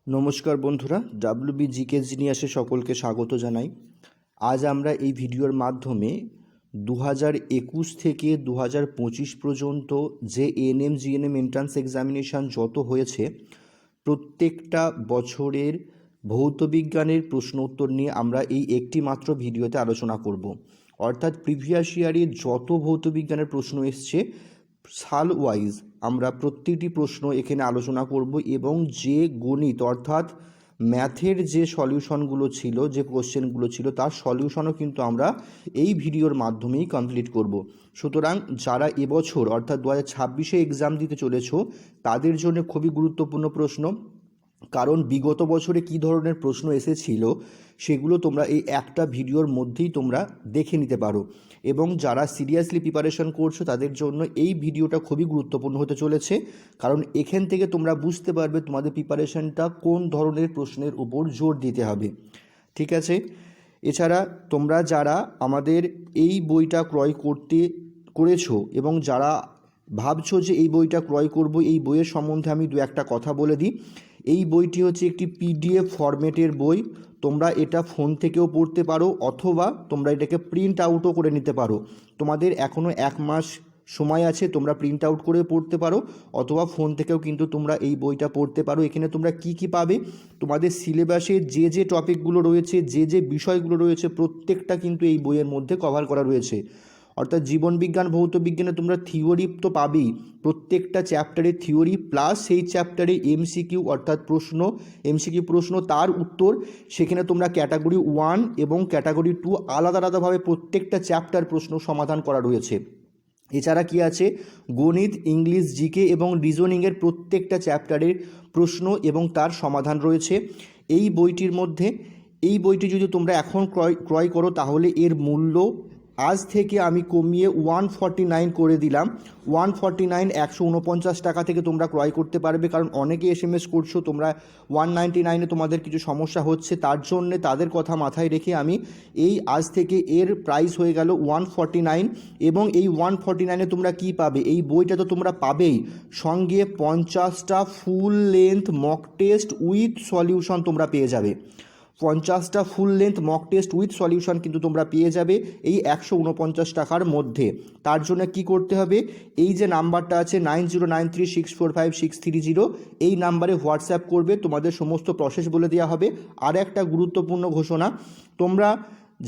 নমস্কার বন্ধুরা, ডাব্লিউবিজিকে জিনিয়াসে সকলকে স্বাগত জানাই। আজ আমরা এই ভিডিওর মাধ্যমে 2021 থেকে 2025 পর্যন্ত যে এএনএম জিএনএম এন্ট্রান্স এক্সামিনেশান যত হয়েছে প্রত্যেকটা বছরের ভৌতবিজ্ঞানের প্রশ্ন উত্তর নিয়ে আমরা এই একটি মাত্র ভিডিওতে আলোচনা করব। অর্থাৎ প্রিভিয়াস ইয়ারে যত ভৌতবিজ্ঞানের প্রশ্ন এসছে সাল ওয়াইজ আমরা প্রত্যেকটি প্রশ্ন এখানে আলোচনা করব এবং যে গণিত অর্থাৎ ম্যাথের যে সলিউশনগুলো ছিল, যে কোশ্চেনগুলো ছিল তার সলিউশনও কিন্তু আমরা এই ভিডিওর মাধ্যমেই কমপ্লিট করব। সুতরাং যারা এবছর অর্থাৎ 2026-এ এক্সাম দিতে চলেছ তাদের জন্য খুবই গুরুত্বপূর্ণ প্রশ্ন, কারণ বিগত বছরে কী ধরনের প্রশ্ন এসেছিল সেগুলো তোমরা এই একটা ভিডিওর মধ্যেই তোমরা দেখে নিতে পারো। এবং যারা সিরিয়াসলি প্রিপারেশন করছো তাদের জন্য এই ভিডিওটা খুবই গুরুত্বপূর্ণ হতে চলেছে, কারণ এখান থেকে তোমরা বুঝতে পারবে তোমাদের প্রিপারেশনটা কোন ধরনের প্রশ্নের উপর জোর দিতে হবে। ঠিক আছে, এছাড়া তোমরা যারা আমাদের এই বইটা ক্রয় করেছো এবং যারা ভাবছো যে এই বইটা ক্রয় করব, এই বইয়ের সম্বন্ধে আমি দু একটা কথা বলে দিই। এই বইটি হচ্ছে একটি পিডিএফ ফরম্যাটের বই। তোমরা এটা ফোন থেকেও পড়তে পারো অথবা তোমরা এটাকে প্রিন্ট আউটও করে নিতে পারো। তোমাদের এখনও 1 মাস সময় আছে, তোমরা প্রিন্ট আউট করে পড়তে পারো অথবা ফোন থেকেও কিন্তু তোমরা এই বইটা পড়তে পারো। এখানে তোমরা কি পাবে, তোমাদের সিলেবাসে যে যে টপিকগুলো রয়েছে, যে যে বিষয়গুলো রয়েছে প্রত্যেকটা কিন্তু এই বইয়ের মধ্যে কভার করা রয়েছে। অর্থাৎ জীবনবিজ্ঞান ভৌতবিজ্ঞানে তোমরা থিওরি তো পাবেই, প্রত্যেকটা চ্যাপ্টারে থিওরি প্লাস সেই চ্যাপ্টারে এমসিকিউ অর্থাৎ এমসিকিউ প্রশ্ন তার উত্তর। সেখানে তোমরা ক্যাটাগরি 1 এবং ক্যাটাগরি 2 আলাদা আলাদাভাবে প্রত্যেকটা চ্যাপ্টার প্রশ্ন সমাধান করা রয়েছে। এছাড়া কি আছে, গণিত, ইংলিশ, জিকে এবং রিজনিংয়ের প্রত্যেকটা চ্যাপ্টারের প্রশ্ন এবং তার সমাধান রয়েছে এই বইটির মধ্যে। এই বইটি যদি তোমরা এখন ক্রয় করো তাহলে এর মূল্য আজ থেকে আমি কমিয়ে 149 করে দিলাম। 149 149 টাকা থেকে তোমরা ক্রয় করতে পারবে, কারণ অনেকে এসএমএস করছো তোমরা 199-এ তোমাদের কিছু সমস্যা হচ্ছে, তার জন্যে তাদের কথা মাথায় রেখে আমি এই আজ থেকে এর প্রাইস হয়ে গেল 149। এবং এই 149-এ তোমরা কি পাবে, এই বইটা তো তোমরা পাবেই, সঙ্গে 50টা full length mock test with solution তোমরা পেয়ে যাবে। 50টা full length mock test with solution কিন্তু তোমরা পেয়ে যাবে এই 149 টাকার মধ্যে। তার জন্য কি করতে হবে, এই যে নাম্বারটা আছে 9093645630 এই নাম্বারে হোয়াটসঅ্যাপ করবে, তোমাদের সমস্ত প্রসেস বলে দেওয়া হবে। আর একটা গুরুত্বপূর্ণ ঘোষণা, তোমরা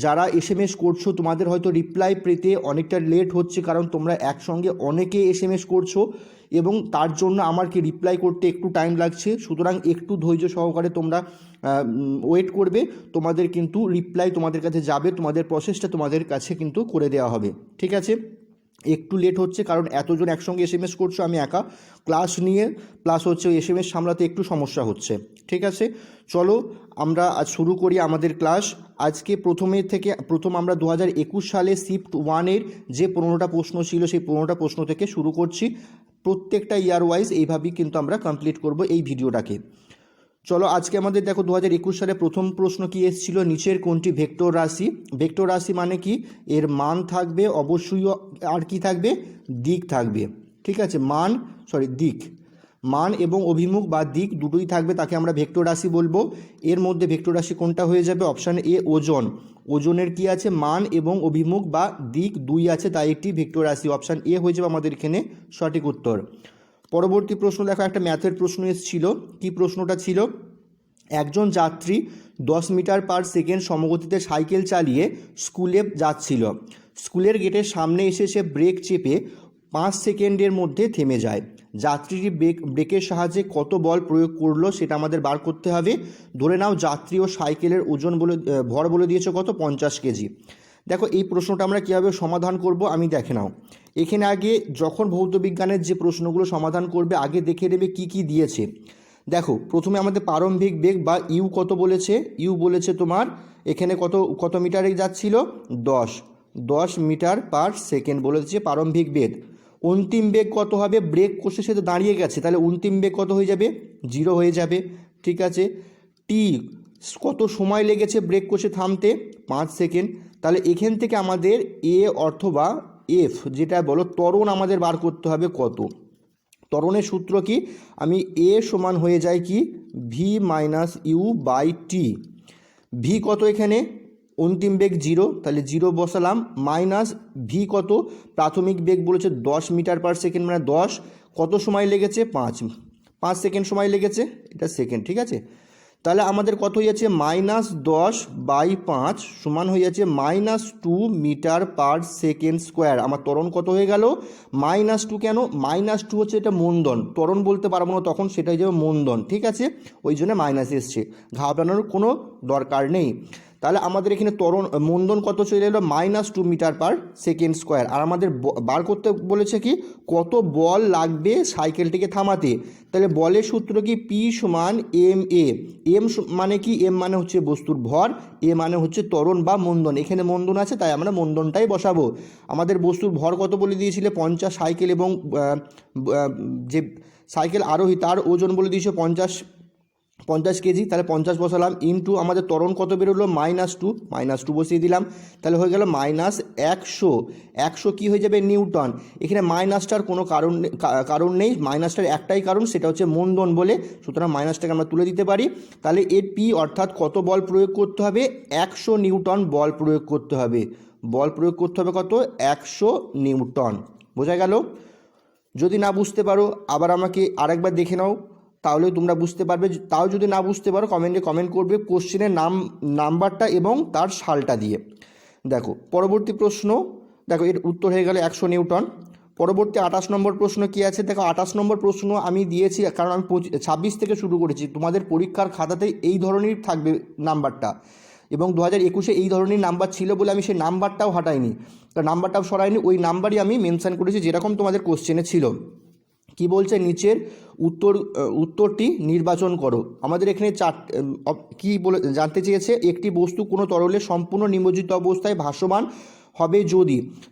যারা এসএমএস করছো তোমাদের হয়তো রিপ্লাই পেতে অনেকটা লেট হচ্ছে, কারণ তোমরা একসঙ্গে অনেকে এসএমএস করছো এবং তার জন্য আমাকে রিপ্লাই করতে একটু টাইম লাগছে। সুতরাং একটু ধৈর্য সহকারে তোমরা ওয়েট করবে, তোমাদের কিন্তু রিপ্লাই তোমাদের কাছে যাবে, তোমাদের প্রসেসটা তোমাদের কাছে কিন্তু করে দেওয়া হবে। ঠিক আছে, একটু লেট হচ্ছে কারণ এতজন একসঙ্গে এসএমএস করছো, আমি একা ক্লাস নিয়ে প্লাস হচ্ছে ওই এসএমএস সামলাতে একটু সমস্যা হচ্ছে। ঠিক আছে, চলো আমরা আজ শুরু করি আমাদের ক্লাস। আজকে প্রথম আমরা 2021 সালে শিফট 1-এর যে 15টা প্রশ্ন ছিল সেই 15টা প্রশ্ন থেকে শুরু করছি। প্রত্যেকটা ইয়ার ওয়াইজ এইভাবেই কিন্তু আমরা কমপ্লিট করব এই ভিডিওটাকে। চলো আজকে আমাদের দেখো 2021 সালে প্রথম প্রশ্ন কি এসেছিল, নিচের কোনটি ভেক্টর রাশি। ভেক্টর রাশি মানে কি, এর মান থাকবে অবশ্যই, আর কি থাকবে, দিক থাকবে। ঠিক আছে, দিক, মান এবং অভিমুখ বা দিক দুটোই থাকবে, তাকে আমরা ভেক্টর রাশি বলবো। এর মধ্যে ভেক্টর রাশি কোনটা হয়ে যাবে, অপশান এ ওজন। ওজনের কি আছে, মান এবং অভিমুখ বা দিক দুই আছে, তাই একটি ভেক্টর রাশি, অপশান এ হয়ে যাবে আমাদের এখানে সঠিক উত্তর। পরবর্তী প্রশ্ন দেখো, একটা ম্যাথের প্রশ্ন এসেছিল। কি প্রশ্নটা ছিল, একজন যাত্রী 10 মিটার পার সেকেন্ড সমগতিতে সাইকেল চালিয়ে স্কুলে যাচ্ছিল। স্কুলের গেটের সামনে এসে সে ব্রেক চেপে 5 সেকেন্ডের মধ্যে থেমে যায়। যাত্রীটি ব্রেকের সাহায্যে কত বল প্রয়োগ করলো সেটা আমাদের বার করতে হবে। ধরে নাও যাত্রী ও সাইকেলের ভর বলে দিয়েছে কত, 50 কেজি। দেখো এই প্রশ্নটা আমরা কীভাবে সমাধান করব আমি দেখে নাও। এখানে আগে যখন ভৌতবিজ্ঞানের যে প্রশ্নগুলো সমাধান করবে আগে দেখে নেবে কি কি দিয়েছে। দেখো প্রথমে আমাদের প্রারম্ভিক বেগ বা ইউ কত বলেছে, ইউ বলেছে তোমার এখানে কত মিটারে যাচ্ছিল, 10 মিটার পার সেকেন্ড বলেছে প্রারম্ভিক বেগ। অন্তিম বেগ কত হবে, ব্রেক কষে সে তো দাঁড়িয়ে গেছে, তাহলে অন্তিম বেগ কত হয়ে যাবে, 0 হয়ে যাবে। ঠিক আছে, টি কত সময় লেগেছে ব্রেক কষে থামতে, 5 সেকেন্ড। তাহলে এখান থেকে আমাদের এ অথবা এফ যেটা বলো ত্বরণ আমাদের বার করতে হবে কত। ত্বরণের সূত্র কি, আমি এ সমান হয়ে যায় কি V minus U by T. V কত এখানে, অন্তিম বেগ 0, তাহলে 0 বসালাম, মাইনাস ভি কত, প্রাথমিক বেগ বলেছে 10 মিটার পার সেকেন্ড, মানে 10, কত সময় লেগেছে, 5 সেকেন্ড সময় লেগেছে, এটা সেকেন্ড, ঠিক আছে। তাহলে আমাদের কত হয়ে যাচ্ছে, -10/5 সমান হয়ে যাচ্ছে -2 মিটার পার সেকেন্ড স্কোয়ার। আমার ত্বরণ কত হয়ে গেল, -2। কেন, -2 হচ্ছে এটা মন্দন, ত্বরণ বলতে পারবো না তখন, সেটা হয়ে যাবে মন্দন, ঠিক আছে, ওই জন্য মাইনাস এসছে, ঘাবড়ানোর কোনো দরকার নেই। তাহলে আমাদের এখানে ত্বরণ মন্দন কত চলে এলো, -2 মিটার পার সেকেন্ড স্কোয়ার। আর আমাদের বার করতে বলেছে কি, কত বল লাগবে সাইকেলটিকে থামাতে। তাহলে বলের সূত্র কি, পি সমান এম এ। এম মানে কি, এম মানে হচ্ছে বস্তুর ভর, এ মানে হচ্ছে ত্বরণ বা মন্দন। এখানে মন্দন আছে তাই আমরা মন্দনটাই বসাবো। আমাদের বস্তুর ভর কত বলে দিয়েছিলে, 50, সাইকেল এবং যে সাইকেল আরোহী তার ওজন বলে দিয়েছে 50 কেজি, তাহলে 50 বসালাম, ইনটু আমাদের ত্বরণ কত বেরোলো, -2 বসিয়ে দিলাম, তাহলে হয়ে গেল -100 কী হয়ে যাবে, নিউটন। এখানে মাইনাসটার কোনো কারণ নেই, মাইনাসটার একটাই কারণ, সেটা হচ্ছে মন্দন বলে, সুতরাং মাইনাসটাকে আমরা তুলে দিতে পারি। তাহলে এর পি অর্থাৎ কত বল প্রয়োগ করতে হবে, 100 নিউটন বল প্রয়োগ করতে হবে। বল প্রয়োগ করতে হবে কত, 100 নিউটন। বোঝা গেল? যদি না বুঝতে পারো আবার আমাকে আরেকবার দেখে নাও, তাহলে তোমরা বুঝতে পারবে। তাও যদি না বুঝতে পারো কমেন্টে কমেন্ট করবে কোশ্চেনের নাম্বারটা এবং তার সালটা দিয়ে। দেখো পরবর্তী প্রশ্ন, দেখো এর উত্তর হয়ে গেল 100 নিউটন। পরবর্তী 28 নম্বর প্রশ্ন কি আছে, দেখো 28 নম্বর প্রশ্ন আমি দিয়েছি কারণ আমি 26 থেকে শুরু করেছি। তোমাদের পরীক্ষার খাতাতে এই ধরনের থাকবে নাম্বারটা, এবং 2021-এ এই ধরনের নাম্বার ছিল বলে আমি সেই নাম্বারটাও হাঁটাইনি, নাম্বারটাও সরাইনি, ওই নাম্বারই আমি মেনশন করেছি যেরকম তোমাদের কোশ্চেনে ছিল। কি বলছে, নিচের উত্তরটি নির্বাচন করো। আমাদের এখানে কি বলে জানতে চেয়েছে, একটি বস্তু কোনো তরলে সম্পূর্ণ নিমজ্জিত অবস্থায় ভাসমান হবে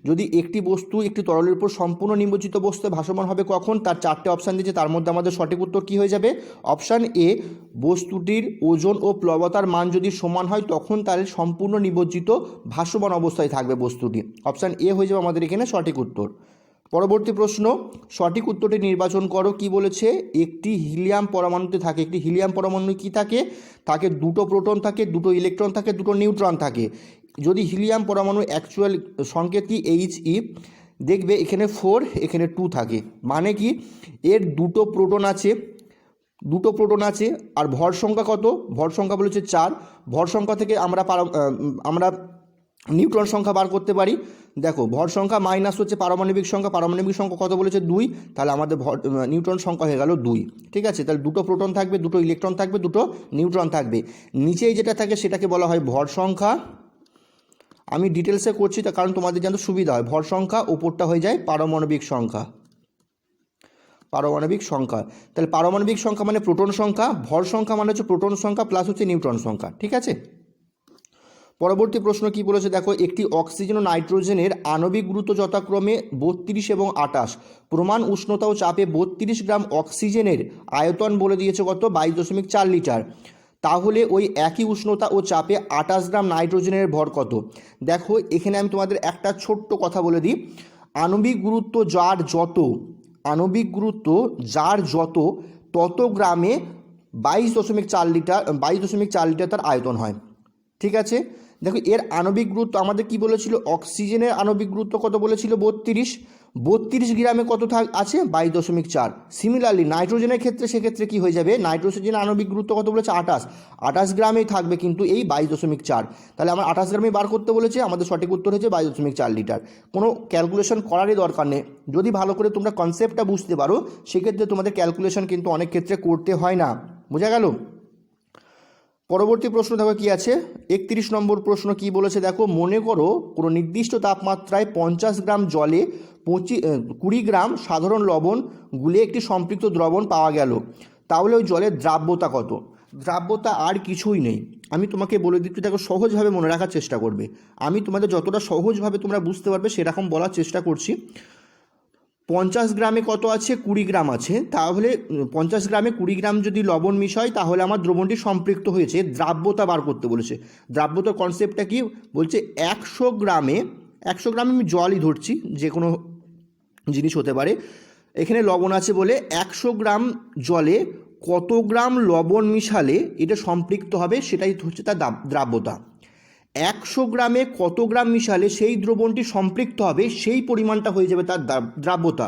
যদি একটি বস্তু একটি তরলের উপর সম্পূর্ণ নিমজ্জিত অবস্থায় ভাসমান হবে কখন, তার 4টে অপশান দিয়েছে, তার মধ্যে আমাদের সঠিক উত্তর কী হয়ে যাবে, অপশান এ, বস্তুটির ওজন ও প্লবতার মান যদি সমান হয় তখন তার সম্পূর্ণ নিমজ্জিত ভাসমান অবস্থায় থাকবে বস্তুটি। অপশান এ হয়ে যাবে আমাদের এখানে সঠিক উত্তর। পরবর্তী প্রশ্ন, সঠিক উত্তরটি নির্বাচন করো। কি বলেছে, একটি হিলিয়াম পরমাণুতে থাকে, একটি হিলিয়াম পরমাণু কি থাকে, 2টো প্রোটন থাকে, 2টো ইলেকট্রন থাকে, 2টো নিউট্রন থাকে। যদি হিলিয়াম পরমাণুর অ্যাকচুয়াল সংকেত কি, He, দেখবে এখানে 4 এখানে 2 থাকে, মানে কি এর 2টো প্রোটন আছে। আর ভর সংখ্যা কত, ভর সংখ্যা বলেছে 4। ভর সংখ্যা থেকে আমরা নিউট্রন সংখ্যা বার করতে পারি। দেখো ভর সংখ্যা মাইনাস হচ্ছে পারমাণবিক সংখ্যা কত বলেছে, 2, তাহলে আমাদের নিউট্রন সংখ্যা হয়ে গেল 2, ঠিক আছে। তাহলে 2টো প্রোটন থাকবে, 2টো ইলেকট্রন থাকবে, 2টো নিউট্রন থাকবে। নিচেই যেটা থাকে সেটাকে বলা হয় ভর সংখ্যা। আমি ডিটেলসে করছি তার কারণ তোমাদের জানতে সুবিধা হয়। ভর সংখ্যা, ওপরটা হয়ে যায় পারমাণবিক সংখ্যা। তাহলে পারমাণবিক সংখ্যা মানে প্রোটন সংখ্যা, ভর সংখ্যা মানে হচ্ছে প্রোটন সংখ্যা প্লাস হচ্ছে নিউট্রন সংখ্যা, ঠিক আছে। পরবর্তী প্রশ্ন কি বলেছে, দেখো একটি অক্সিজেন ও নাইট্রোজেনের আণবিক গুরুত্ব যথাক্রমে 32 এবং 28, প্রমাণ উষ্ণতা ও চাপে 32 গ্রাম অক্সিজেনের আয়তন বলে দিয়েছে কত, 22.4 লিটার। তাহলে ওই একই উষ্ণতা ও চাপে 28 গ্রাম নাইট্রোজেনের ভর কত। দেখো এখানে আমি তোমাদের একটা ছোট্ট কথা বলে দিই, আণবিক গুরুত্ব যার যত তত গ্রামে 22.4 লিটার তার আয়তন হয়, ঠিক আছে। দেখো এর আণবিক গুরুত্ব আমাদের কি বলেছিল, অক্সিজেনের আণবিক গুরুত্ব কত বলেছিল, 32 গ্রামে কত আছে, 22.4। সিমিলারলি নাইট্রোজেনের ক্ষেত্রে সেক্ষেত্রে কি হয়ে যাবে, নাইট্রোজেনের আণবিক গুরুত্ব কত বলেছে, 28 গ্রামেই থাকবে কিন্তু এই 22.4। তাহলে আমার 28 গ্রামেই বার করতে বলেছে, আমাদের সঠিক উত্তর হচ্ছে 22.4 লিটার। কোনো ক্যালকুলেশন করারই দরকার নেই, যদি ভালো করে তোমরা কনসেপ্টটা বুঝতে পারো সেক্ষেত্রে তোমাদের ক্যালকুলেশন কিন্তু অনেক ক্ষেত্রে করতে হয় না। বোঝা গেল? পরবর্তী প্রশ্ন দেখো কি আছে, 31 নম্বর প্রশ্ন কি বলেছে, দেখো মনে করো কোনো নির্দিষ্ট তাপমাত্রায় 50 গ্রাম জলে 20 গ্রাম সাধারণ লবণ গুলে একটি সম্পৃক্ত দ্রবণ পাওয়া গেল, তাহলে ওই জলের দ্রাব্যতা কত। দ্রাব্যতা আর কিছুই নেই, আমি তোমাকে বলে দিচ্ছি, দেখো সহজভাবে মনে রাখার চেষ্টা করবে, আমি তোমাদের যতটা সহজভাবে তোমরা বুঝতে পারবে সেরকম বলার চেষ্টা করছি। 50 গ্রামে কত আছে, 20 গ্রাম আছে, তাহলে 50 গ্রামে 20 গ্রাম যদি লবণ মিশাই তাহলে আমার দ্রবণটি সম্পৃক্ত হয়েছে, দ্রাব্যতা বার করতে বলেছে। দ্রাব্যতার কনসেপ্টটা কি বলছে, 100 গ্রামে আমি জলই ধরছি, যে কোনো জিনিস হতে পারে, এখানে লবণ আছে বলে 100 গ্রাম জলে কত গ্রাম লবণ মিশালে এটা সম্পৃক্ত হবে সেটাই হচ্ছে তার দ্রাব্যতা। 100 গ্রামে কত গ্রাম মিশালে সেই দ্রবণটি সম্পৃক্ত হবে সেই পরিমাণটা হয়ে যাবে তার দ্রাব্যতা।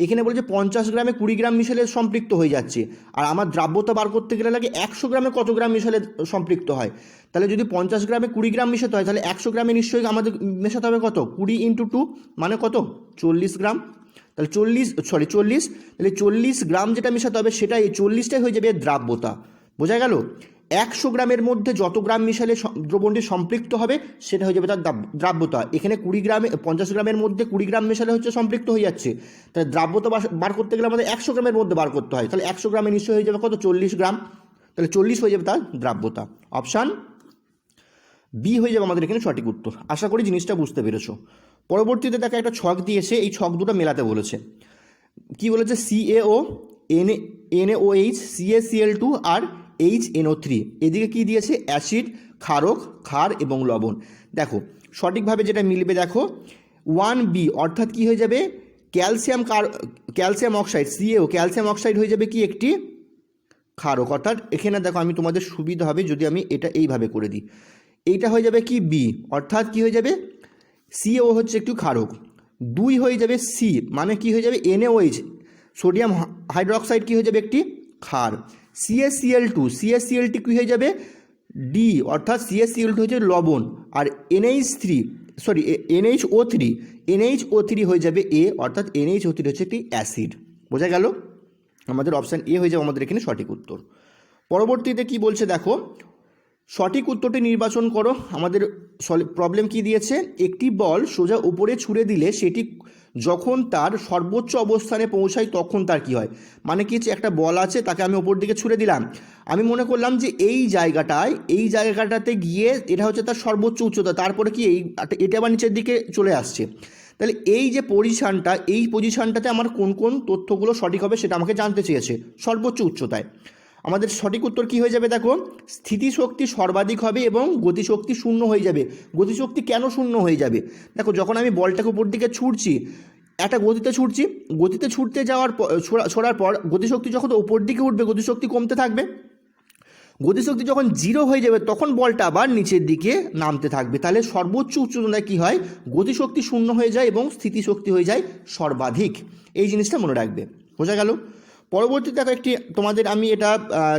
এখানে বলছে 50 গ্রামে 20 গ্রাম মিশালে সম্পৃক্ত হয়ে যাচ্ছে, আর আমার দ্রাব্যতা বার করতে গেলে লাগে 100 গ্রামে কত গ্রাম মিশালে সম্পৃক্ত হয়। তাহলে যদি 50 গ্রামে 20 গ্রাম মেশাতে হয় তাহলে 100 গ্রামে নিশ্চয়ই আমাদের মেশাতে হবে কত, 20 × 2 মানে কত, 40 গ্রাম। তাহলে 40 তাহলে 40 গ্রাম যেটা মেশাতে হবে সেটা এই 40টাই হয়ে যাবে দ্রাব্যতা। বোঝা গেল? 100 গ্রামের মধ্যে যত গ্রাম মিশালে দ্রবণটি সম্পৃক্ত হবে সেটা হয়ে যাবে তার দ্রাব্যতা। এখানে 50 গ্রামের মধ্যে 20 গ্রাম মেশালে হচ্ছে সম্পৃক্ত হয়ে যাচ্ছে, তাহলে দ্রাব্যতা বার করতে গেলে আমাদের 100 গ্রামের মধ্যে বার করতে হয়। তাহলে 100 গ্রামে নিশ্চয়ই হয়ে যাবে কত, 40 গ্রাম। তাহলে 40 হয়ে যাবে তার দ্রাব্যতা। অপশান বি হয়ে যাবে আমাদের এখানে সঠিক উত্তর। আশা করি জিনিসটা বুঝতে পেরেছো। পরবর্তীতে দেখো একটা ছক দিয়েছে, এই ছক দুটো মেলাতে বলেছে। কি বলেছে, CaO, NaOH, CaCl2 আর HNO3। এদিকে কি দিয়েছে, অ্যাসিড, ক্ষারক, ক্ষার এবং লবণ। দেখো সঠিকভাবে যেটা মিলবে দেখো 1B, অর্থাৎ কি হয়ে যাবে, calcium oxide, CaO calcium oxide হয়ে যাবে কি একটি ক্ষারক। অর্থাৎ এখানে দেখো আমি তোমাদের সুবিধা হবে যদি আমি এটা এইভাবে করে দিই, এইটা হয়ে যাবে কি বি, অর্থাৎ কি হয়ে যাবে, CaO হচ্ছে একটু ক্ষারক। 2 হয়ে যাবে সি, মানে কি হয়ে যাবে, NaOH সোডিয়াম হাইড্রোক্সাইড কি হয়ে যাবে একটি ক্ষার। CaCl2 কি হয়ে যাবে ডি, অর্থাৎ CaCl2 হচ্ছে লবণ। আর NaHO3 হয়ে যাবে এ, অর্থাৎ NaHO3 হচ্ছে একটি অ্যাসিড। বোঝা গেল? আমাদের অপশান এ হয়ে যাবে আমাদের এখানে সঠিক উত্তর। পরবর্তীতে কি বলছে দেখো, সঠিক উত্তরটি নির্বাচন করো। আমাদের প্রবলেম কি দিয়েছে, একটি বল সোজা উপরে ছুঁড়ে দিলে সেটি যখন তার সর্বোচ্চ অবস্থানে পৌঁছায় তখন তার কি হয়। মানে কি হচ্ছে, একটা বল আছে তাকে আমি ওপর দিকে ছুঁড়ে দিলাম, আমি মনে করলাম যে এই জায়গাটাতে গিয়ে এটা হচ্ছে তার সর্বোচ্চ উচ্চতা, তারপরে কি এটা আবার নিচের দিকে চলে আসছে। তাহলে এই যে পজিশানটাতে আমার কোন কোন তথ্যগুলো সঠিক হবে সেটা আমাকে জানতে চেয়েছে। সর্বোচ্চ উচ্চতায় আমাদের সঠিক উত্তর কি হয়ে যাবে দেখো, স্থিতিশক্তি সর্বাধিক হবে এবং গতিশক্তি শূন্য হয়ে যাবে। গতিশক্তি কেন শূন্য হয়ে যাবে, দেখো যখন আমি বলটাকে উপর দিকে ছুটছি, একটা গতিতে ছুটতে যাওয়ার পর ছোড়ার পর গতিশক্তি যখন উপর দিকে উঠবে গতিশক্তি কমতে থাকবে। গতিশক্তি যখন 0 হয়ে যাবে তখন বলটা আবার নিচের দিকে নামতে থাকবে। তাহলে সর্বোচ্চ উচ্চতায় কী হয়, গতিশক্তি শূন্য হয়ে যায় এবং স্থিতিশক্তি হয়ে যায় সর্বাধিক। এই জিনিসটা মনে রাখবে। বোঝা গেল? পরবর্তীতে দেখো একটি তোমাদের আমি এটা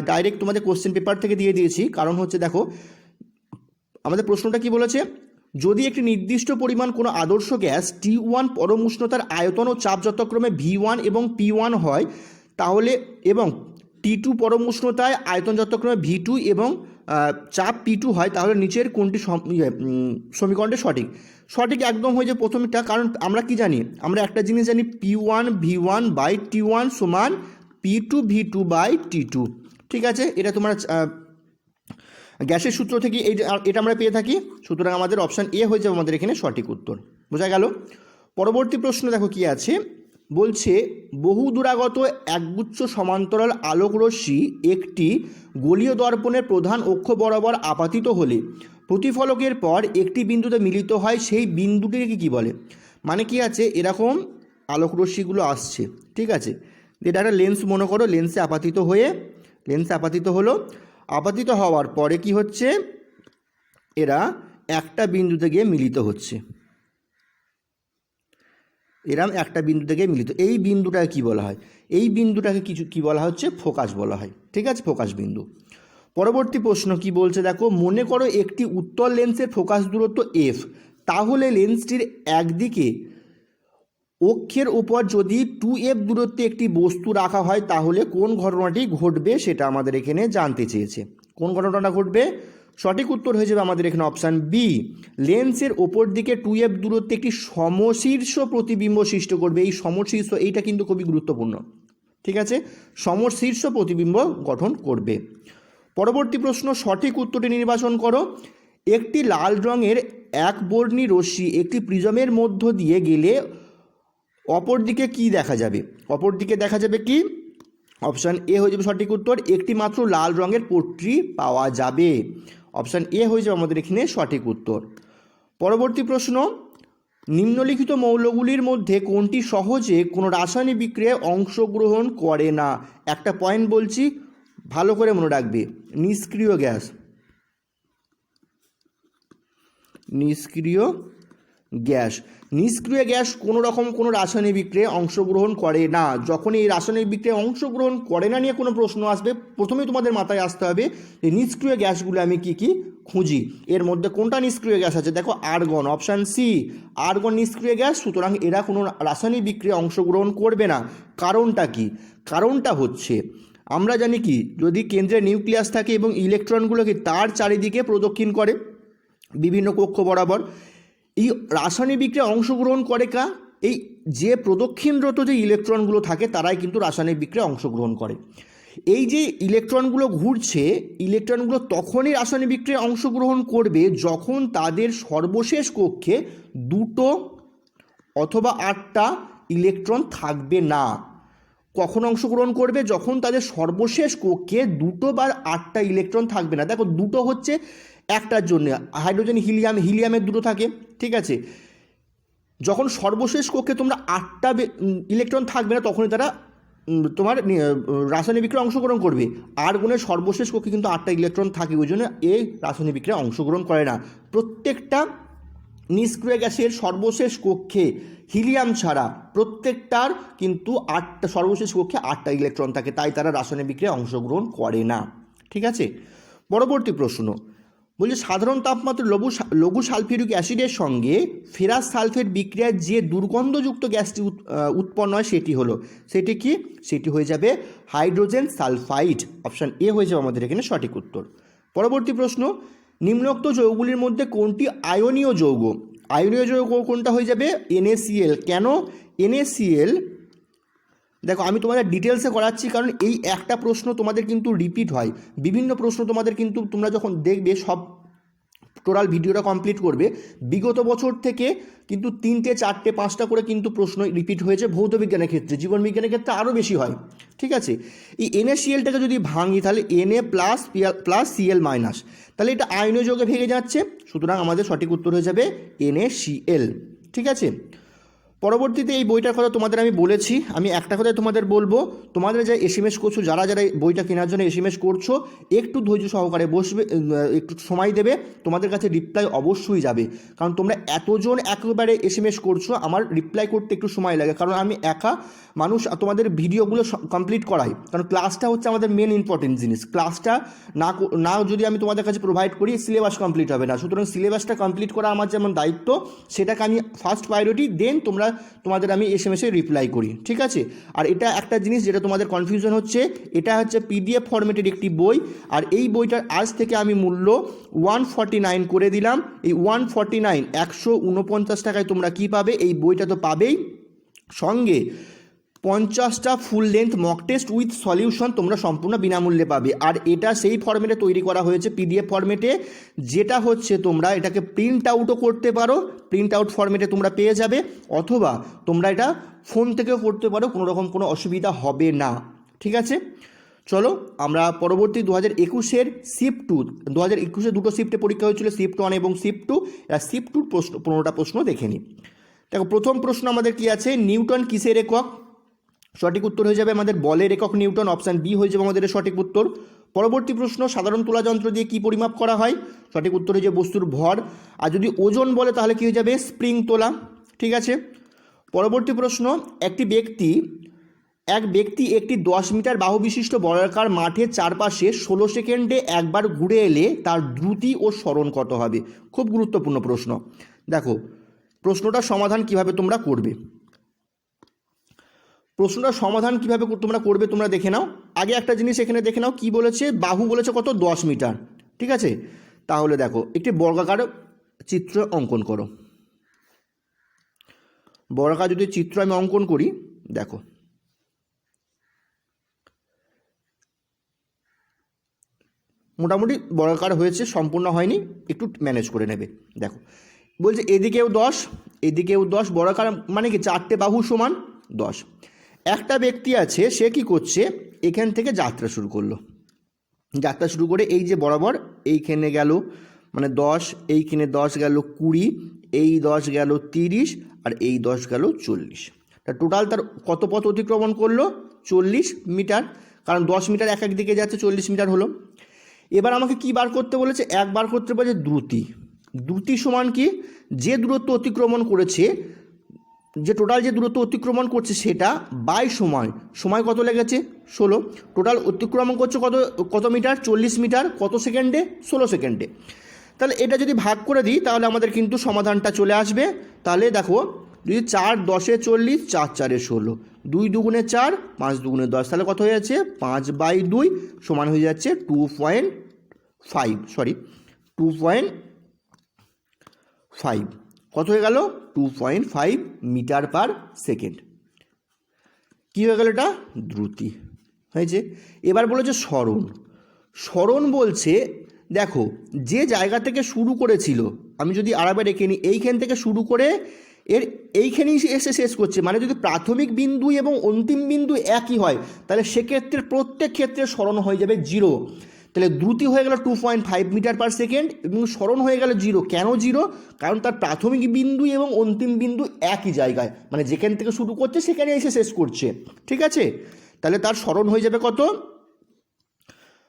ডাইরেক্ট তোমাদের কোশ্চেন পেপার থেকে দিয়ে দিয়েছি, কারণ হচ্ছে দেখো আমাদের প্রশ্নটা কি বলেছে, যদি একটি নির্দিষ্ট পরিমাণ কোনো আদর্শ গ্যাস T1 পরম উষ্ণতার আয়তন ও চাপ যথাক্রমে V1 এবং P1 হয় তাহলে, এবং T2 পরম উষ্ণতায় আয়তন যথাক্রমে V2 এবং চাপ P2 হয়, তাহলে নিচের কোনটি সমীকরণটি সঠিক একদম হয়ে যায় প্রথমটা। কারণ আমরা কি জানি, আমরা একটা জিনিস জানি, P1 V1 বাই T1 সমান P2 V2 বাই T2। ঠিক আছে, এটা তোমার গ্যাসের সূত্র থেকে এটা আমরা পেয়ে থাকি। সুতরাং আমাদের অপশান এ হয়ে যাবে আমাদের এখানে সঠিক উত্তর। বোঝা গেল? পরবর্তী প্রশ্ন দেখো কি আছে, বলছে বহু দূরাগত একগুচ্ছ সমান্তরাল আলোকরশ্মি একটি গোলীয় দর্পণের প্রধান অক্ষ বরাবর আপাতিত হলে প্রতিফলকের পর একটি বিন্দুতে মিলিত হয়, সেই বিন্দুটিকে কি বলে। মানে কি আছে, এরকম আলোকরশ্মিগুলো আসছে, ঠিক আছে, এটা একটা লেন্স মনে করো, লেন্সে আপাতিত হলো, আপাতিত হওয়ার পরে কি হচ্ছে, এরা একটা বিন্দুতে গিয়ে মিলিত হচ্ছে, এরম একটা বিন্দু থেকে মিলিত। এই বিন্দুটাকে কি বলা হয়, এই বিন্দুটাকে কি বলা হচ্ছে, ফোকাস বলা হয়। ঠিক আছে, ফোকাস বিন্দু। পরবর্তী প্রশ্ন কি বলছে দেখো, মনে করো একটি উত্তল লেন্সের ফোকাস দূরত্ব f, তাহলে লেন্সটির একদিকে অক্ষের উপর যদি 2f দূরত্বে একটি বস্তু রাখা হয় তাহলে কোন ঘটনাটি ঘটবে সেটা আমাদের এখানে জানতে চেয়েছে। কোন ঘটনাটা ঘটবে, সঠিক উত্তর হয়ে যাবে আমাদের এখানে অপশান বি, লেন্সের ওপর দিকে 2f দূরত্বে একটি সমশীর্ষ প্রতিবিম্ব সৃষ্টি করবে। এই সমশীর্ষ, এইটা কিন্তু খুবই গুরুত্বপূর্ণ। ঠিক আছে, সমশীর্ষ প্রতিবিম্ব গঠন করবে। পরবর্তী প্রশ্ন, সঠিক উত্তরটি নির্বাচন করো। একটি লাল রঙের একবর্ণী রশ্মি একটি প্রিজমের মধ্য দিয়ে গেলে অপরদিকে কি দেখা যাবে, অপরদিকে দেখা যাবে কি, অপশান এ হয়ে যাবে সঠিক উত্তর, একটি মাত্র লাল রঙের পট্টি পাওয়া যাবে। অপশান এ হয়ে যাবে আমাদের এখানে সঠিক উত্তর। পরবর্তী প্রশ্ন, নিম্নলিখিত মৌলগুলির মধ্যে কোনটি সহজে কোনো রাসায়নিক বিক্রিয়ায় অংশগ্রহণ করে না। একটা পয়েন্ট বলছি, ভালো করে মনে রাখবে, নিষ্ক্রিয় গ্যাস, নিষ্ক্রিয় গ্যাস, নিষ্ক্রিয় গ্যাস কোনো রকম কোনো রাসায়নিক বিক্রিয়ায় অংশগ্রহণ করে না। যখন এই রাসায়নিক বিক্রিয়ায় অংশগ্রহণ করে না নিয়ে কোনো প্রশ্ন আসবে, প্রথমেই তোমাদের মাথায় আসতে হবে যে নিষ্ক্রিয় গ্যাসগুলো আমি কি কি খুঁজি, এর মধ্যে কোনটা নিষ্ক্রিয় গ্যাস আছে। দেখো আর্গন, অপশান সি, আর্গন নিষ্ক্রিয় গ্যাস, সুতরাং এরা কোনো রাসায়নিক বিক্রিয়ায় অংশগ্রহণ করবে না। কারণটা কি? কারণটা হচ্ছে আমরা জানি কি, যদি কেন্দ্রে নিউক্লিয়াস থাকে এবং ইলেকট্রনগুলোকে তার চারিদিকে প্রদক্ষিণ করে বিভিন্ন কক্ষ বরাবর, এই রাসায়নিক বিক্রিয়ায় অংশগ্রহণ করে এই যে প্রদক্ষিণরত যে ইলেকট্রনগুলো থাকে তারাই কিন্তু রাসায়নিক বিক্রিয়ায় অংশগ্রহণ করে। এই যে ইলেকট্রনগুলো ঘুরছে, ইলেকট্রনগুলো তখনই রাসায়নিক বিক্রিয়ায় অংশগ্রহণ করবে যখন তাদের সর্বশেষ কক্ষে 2 অথবা 8টা ইলেকট্রন থাকবে না। কখন অংশগ্রহণ করবে? যখন তাদের সর্বশেষ কক্ষে 2 বা 8টা ইলেকট্রন থাকবে না। দেখো 2 হচ্ছে একটার জন্য, হাইড্রোজেন হিলিয়ামের 2 থাকে, ঠিক আছে। যখন সর্বশেষ কক্ষে তোমরা 8টা ইলেকট্রন থাকবে না তখনই তারা তোমার রাসায়নিক বিক্রিয়ায় অংশগ্রহণ করবে। আর্গনের সর্বশেষ কক্ষে কিন্তু 8টা ইলেকট্রন থাকে, ওই জন্য এই রাসায়নিক বিক্রিয়ায় অংশগ্রহণ করে না। প্রত্যেকটা নিষ্ক্রিয় গ্যাসের সর্বশেষ কক্ষে হিলিয়াম ছাড়া প্রত্যেকটার কিন্তু 8টা সর্বশেষ কক্ষে 8টা ইলেকট্রন থাকে, তাই তারা রাসায়নিক বিক্রিয়ায় অংশগ্রহণ করে না। ঠিক আছে, পরবর্তী প্রশ্ন বলছে সাধারণ তাপমাত্রায় লঘু সালফিউরিক অ্যাসিডের সঙ্গে ফেরাস সালফেট বিক্রিয়ায় যে দুর্গন্ধযুক্ত গ্যাসটি উৎপন্ন হয় সেটি কি? সেটি হয়ে যাবে হাইড্রোজেন সালফাইড। অপশান এ হয়ে যাবে আমাদের এখানে সঠিক উত্তর। পরবর্তী প্রশ্ন, নিম্নোক্ত যৌগগুলির মধ্যে কোনটি আয়নীয় যৌগ? আয়নীয় যৌগ কোনটা হয়ে যাবে? NaCl। কেন NaCl? দেখো আমি তোমাদের ডিটেলসে করাচ্ছি, কারণ এই একটা প্রশ্ন তোমাদের কিন্তু রিপিট হয়, বিভিন্ন প্রশ্ন তোমাদের কিন্তু তোমরা যখন দেখবে সব টোটাল ভিডিওটা কমপ্লিট করবে, বিগত বছর থেকে কিন্তু 3টে 4টে 5টা করে কিন্তু প্রশ্ন রিপিট হয়েছে ভৌত বিজ্ঞানের ক্ষেত্রে, জীবন বিজ্ঞানের ক্ষেত্রে আরও বেশি হয়। ঠিক আছে, এই NaClটাকে যদি ভাঙি তাহলে Na+Cl-, তাহলে এটা আয়নীয় যৌগে ভেঙে যাচ্ছে, সুতরাং আমাদের সঠিক উত্তর হয়ে যাবে NaCl। ঠিক আছে, পরবর্তীতে এই বইটার কথা তোমাদের আমি বলেছি, আমি একটা কথাই তোমাদের বলবো, তোমাদের যা SMS করছো, যারা বইটা কেনার জন্য SMS করছো, একটু ধৈর্য সহকারে বসবে, একটু সময় দেবে, তোমাদের কাছে রিপ্লাই অবশ্যই যাবে। কারণ তোমরা এতজন একবারে SMS করছো, আমার রিপ্লাই করতে একটু সময় লাগে, কারণ আমি একা মানুষ তোমাদের ভিডিওগুলো কমপ্লিট করাই, কারণ ক্লাসটা হচ্ছে আমাদের মেন ইম্পর্টেন্ট জিনিস। ক্লাসটা না যদি আমি তোমাদের কাছে প্রোভাইড করি, সিলেবাস কমপ্লিট হবে না। সুতরাং সিলেবাসটা কমপ্লিট করা আমার যেমন দায়িত্ব, সেটাকে আমি ফার্স্ট প্রায়োরিটি, দেন তোমাদের আমি SMS-এ রিপ্লাই করি। ঠিক আছে, আর এটা একটা জিনিস যেটা তোমাদের কনফিউশন হচ্ছে, এটা হচ্ছে PDF ফরম্যাটের একটি বই, আর এই বইটার আজ থেকে আমি মূল্য 149 করে দিলাম। এই 149 149 টাকায় তোমরা কি পাবে? এই বইটা তো পাবেই, সঙ্গে 50টা full length mock test with solution তোমরা সম্পূর্ণ বিনামূল্যে পাবে। আর এটা সেই ফরম্যাটে তৈরি করা হয়েছে, PDF ফরম্যাটে, যেটা হচ্ছে তোমরা এটাকে প্রিন্ট আউটও করতে পারো, প্রিন্ট আউট ফরম্যাটে তোমরা পেয়ে যাবে, অথবা তোমরা এটা ফোন থেকেও করতে পারো, কোনো রকম কোনো অসুবিধা হবে না। ঠিক আছে, চলো আমরা পরবর্তী 2021-এর শিফট 2, 2021-এ 2টো শিফটে পরীক্ষা হয়েছিল, শিফট 1 এবং শিফট 2, শিফট 2 প্রশ্ন 15টা প্রশ্ন দেখে নিই। দেখো প্রথম প্রশ্ন আমাদের কি আছে, নিউটন কিসের একক? সঠিক উত্তর হয়ে যাবে আমাদের বলের একক নিউটন। অপশান বি হয়ে যাবে আমাদের সঠিক উত্তর। পরবর্তী প্রশ্ন, সাধারণ তোলা যন্ত্র দিয়ে কি পরিমাপ করা হয়? সঠিক উত্তর হয়ে যাবে বস্তুর ভর। আর যদি ওজন বলে তাহলে কি হয়ে যাবে? স্প্রিং তোলা। ঠিক আছে, পরবর্তী প্রশ্ন, এক ব্যক্তি একটি 10 মিটার বাহু বিশিষ্ট বর্গাকার মাঠের চারপাশে 16 সেকেন্ডে একবার ঘুরে এলে তার দ্রুতি ও সরণ কত হবে? খুব গুরুত্বপূর্ণ প্রশ্ন। দেখো প্রশ্নটার সমাধান কিভাবে তোমরা করবে, তোমরা করবে তোমরা দেখে নাও। আগে একটা জিনিস এখানে দেখে নাও, কি বলেছে? বাহু বলেছে কত? 10 মিটার। ঠিক আছে, তাহলে দেখো একটি বর্গাকার চিত্র অঙ্কন করো। বর্গাকার যদি চিত্র আমি অঙ্কন করি, দেখো মোটামুটি বর্গাকার হয়েছে, সম্পূর্ণ হয়নি, একটু ম্যানেজ করে নেবে। দেখো বলছে এদিকেও 10, এদিকেও 10, বর্গাকার মানে কি 4টে বাহু সমান 10। একটা ব্যক্তি আছে, সে কি করছে? এখান থেকে যাত্রা শুরু করলো, যাত্রা শুরু করে এই যে বরাবর এইখানে গেল, মানে 10, এইখানে 10 গেল 20, এই 10 গেল 30, আর এই 10 গেল 40। তা টোটাল তার কত পথ অতিক্রমণ করলো? 40 মিটার। কারণ 10 মিটার এক দিকে যাচ্ছে, 40 মিটার হলো। এবার আমাকে কি বার করতে বলেছে, এক বার করতে বলেছে দ্রুতি। দ্রুতি সমান কি, যে দূরত্ব অতিক্রমণ করেছে, যে টোটাল যে দূরত্ব অতিক্রমণ করছে সেটা বাই সময়, সময় কত লেগেছে 16, টোটাল অতিক্রমণ করছে কত মিটার, 40 মিটার, কত সেকেন্ডে, 16 সেকেন্ডে। তাহলে এটা যদি ভাগ করে দিই তাহলে আমাদের কিন্তু সমাধানটা চলে আসবে। তাহলে দেখো, যদি 4 10 40, 4 4 16, 2 2 4, 5 2 10, তাহলে কত হয়ে যাচ্ছে 5/2 সমান হয়ে যাচ্ছে 2.5 কত হয়ে গেল 2.5 মিটার পার সেকেন্ড। কী হয়ে গেল, এটা দ্রুতি হয়েছে। এবার বলেছে সরণ। সরণ বলছে দেখো, যে জায়গা থেকে শুরু করেছিল, আমি যদি আরেকবার রেখে নিই, এইখান থেকে শুরু করে এর এইখানেই এসে শেষ করছে, মানে যদি প্রাথমিক বিন্দু এবং অন্তিম বিন্দু একই হয় তাহলে সেক্ষেত্রে প্রত্যেক ক্ষেত্রে সরণ হয়ে যাবে 0। তাহলে দ্রুতি হয়ে গেল 2.5 মিটার পার সেকেন্ড এবং সরণ হয়ে গেল 0। কেন 0? কারণ তার প্রাথমিক বিন্দু এবং অন্তিম বিন্দু একই জায়গায়, মানে যেখান থেকে শুরু করছে সেখানে এসে শেষ করছে, ঠিক আছে। তাহলে তার সরণ হয়ে যাবে কত,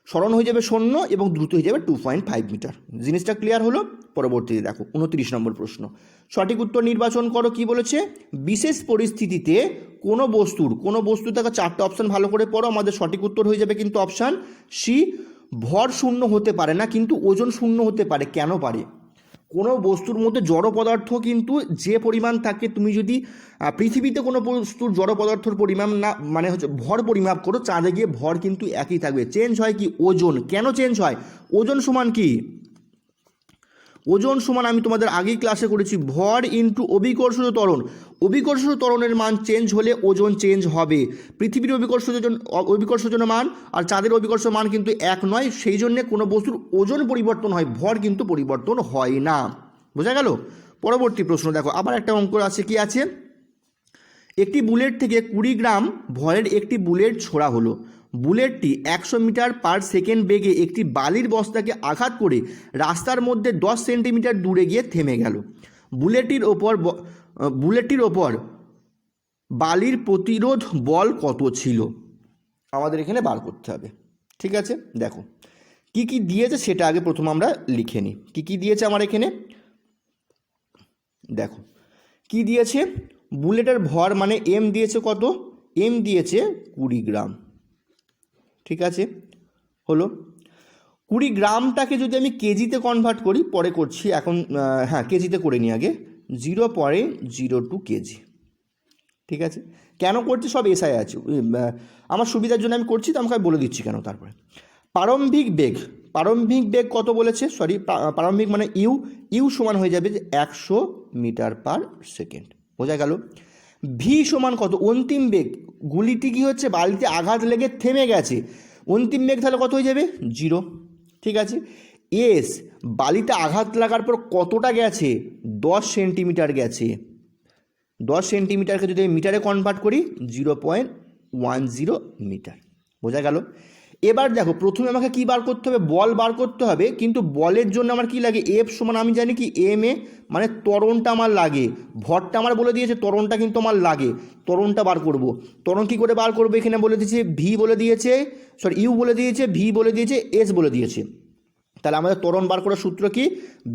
সরণ হয়ে যাবে 0 এবং দ্রুতি হয়ে যাবে 2.5 মিটার। জিনিসটা ক্লিয়ার হলো। পরবর্তীতে দেখো 29 নম্বর প্রশ্ন, সঠিক উত্তর নির্বাচন করো। কি বলেছে, বিশেষ পরিস্থিতিতে কোনো বস্তু থেকে 4টে অপশান ভালো করে পড়ো, আমাদের সঠিক উত্তর হয়ে যাবে কিন্তু অপশান সি, ভর শূন্য হতে পারে না কিন্তু ওজন শূন্য হতে পারে। কেন পারে? কোনো বস্তুর মধ্যে জড় পদার্থ কিন্তু যে পরিমাণ থাকে, তুমি যদি পৃথিবীতে কোনো বস্তুর জড় পদার্থর পরিমাণ না, মানে হচ্ছে ভর পরিমাপ করো, চাঁদে গিয়ে ভর কিন্তু একই থাকবে। চেঞ্জ হয় কি ওজন। কেন চেঞ্জ হয়? ওজন সমান কি, ওজন সমান আমি তোমাদের আগেই ক্লাসে করেছি ভর ইন্টু অভিকর্ষজ ত্বরণ। অভিকর্ষজ ত্বরণের মান চেঞ্জ হলে ওজন চেঞ্জ হবে। পৃথিবীর অভিকর্ষজ মান আর চাঁদের অভিকর্ষ মান কিন্তু এক নয়, সেই জন্যে কোনো বস্তুর ওজন পরিবর্তন হয়, ভর কিন্তু পরিবর্তন হয় না। বোঝা গেল? পরবর্তী প্রশ্ন দেখো, আবার একটা অঙ্ক আছে। কি আছে, একটি বুলেট থেকে 20 গ্রাম ভরের একটি বুলেট ছোড়া হলো। বুলেটটি 100 মিটার পার সেকেন্ড বেগে একটি বালির বস্তাকে আঘাত করে রাস্তার মধ্যে 10 সেন্টিমিটার দূরে গিয়ে থেমে গেল। বুলেটটির ওপর বালির প্রতিরোধ বল কত ছিল? আমাদের এখানে বার করতে হবে, ঠিক আছে। দেখো কি কি দিয়েছে সেটা আগে প্রথম আমরা লিখে নিই। কি কি দিয়েছে আমার এখানে, দেখো কি দিয়েছে, বুলেটের ভর মানে এম দিয়েছে কত, এম দিয়েছে 20 গ্রাম, ঠিক আছে হলো। 20 গ্রামটাকে যদি আমি কেজিতে কনভার্ট করি, পরে করছি, এখন হ্যাঁ কেজিতে করে নিই আগে, 0.02 কেজি, ঠিক আছে। কেন করছি সব এসআই আছে, আমার সুবিধার জন্য আমি করছি, তো আমাকে বলে দিচ্ছি কেন। তারপরে প্রারম্ভিক বেগ কত বলেছে, প্রারম্ভিক মানে ইউ সমান হয়ে যাবে 100 মিটার পার সেকেন্ড। বোঝা গেল? ভি সমান কত, অন্তিম বেগ, গুলিটি কি হচ্ছে বালিতে আঘাত লেগে থেমে গেছে, অন্তিম বেগ তাহলে কত হয়ে যাবে 0, ঠিক আছে। এস, বালিতে আঘাত লাগার পর কতটা গেছে, 10 সেন্টিমিটার গেছে। 10 সেন্টিমিটারকে যদি আমি মিটারে কনভার্ট করি 0.10 মিটার। বোঝা গেল? এবার দেখো, প্রথমে আমাকে কি বার করতে হবে, বল বার করতে হবে, কিন্তু বলের জন্য আমার কি লাগে, এফ সমান আমি জানি কি এম এ, মানে ত্বরণটা আমার লাগে, ভরটা আমার বলে দিয়েছে, ত্বরণটা কিন্তু আমার লাগে, ত্বরণটা বার করব। ত্বরণ কী করে বার করবো, এখানে বলে দিয়েছে ভি বলে দিয়েছে, ইউ বলে দিয়েছে, ভি বলে দিয়েছে, এস বলে দিয়েছে। তাহলে আমাদের ত্বরণ বার করার সূত্র কি,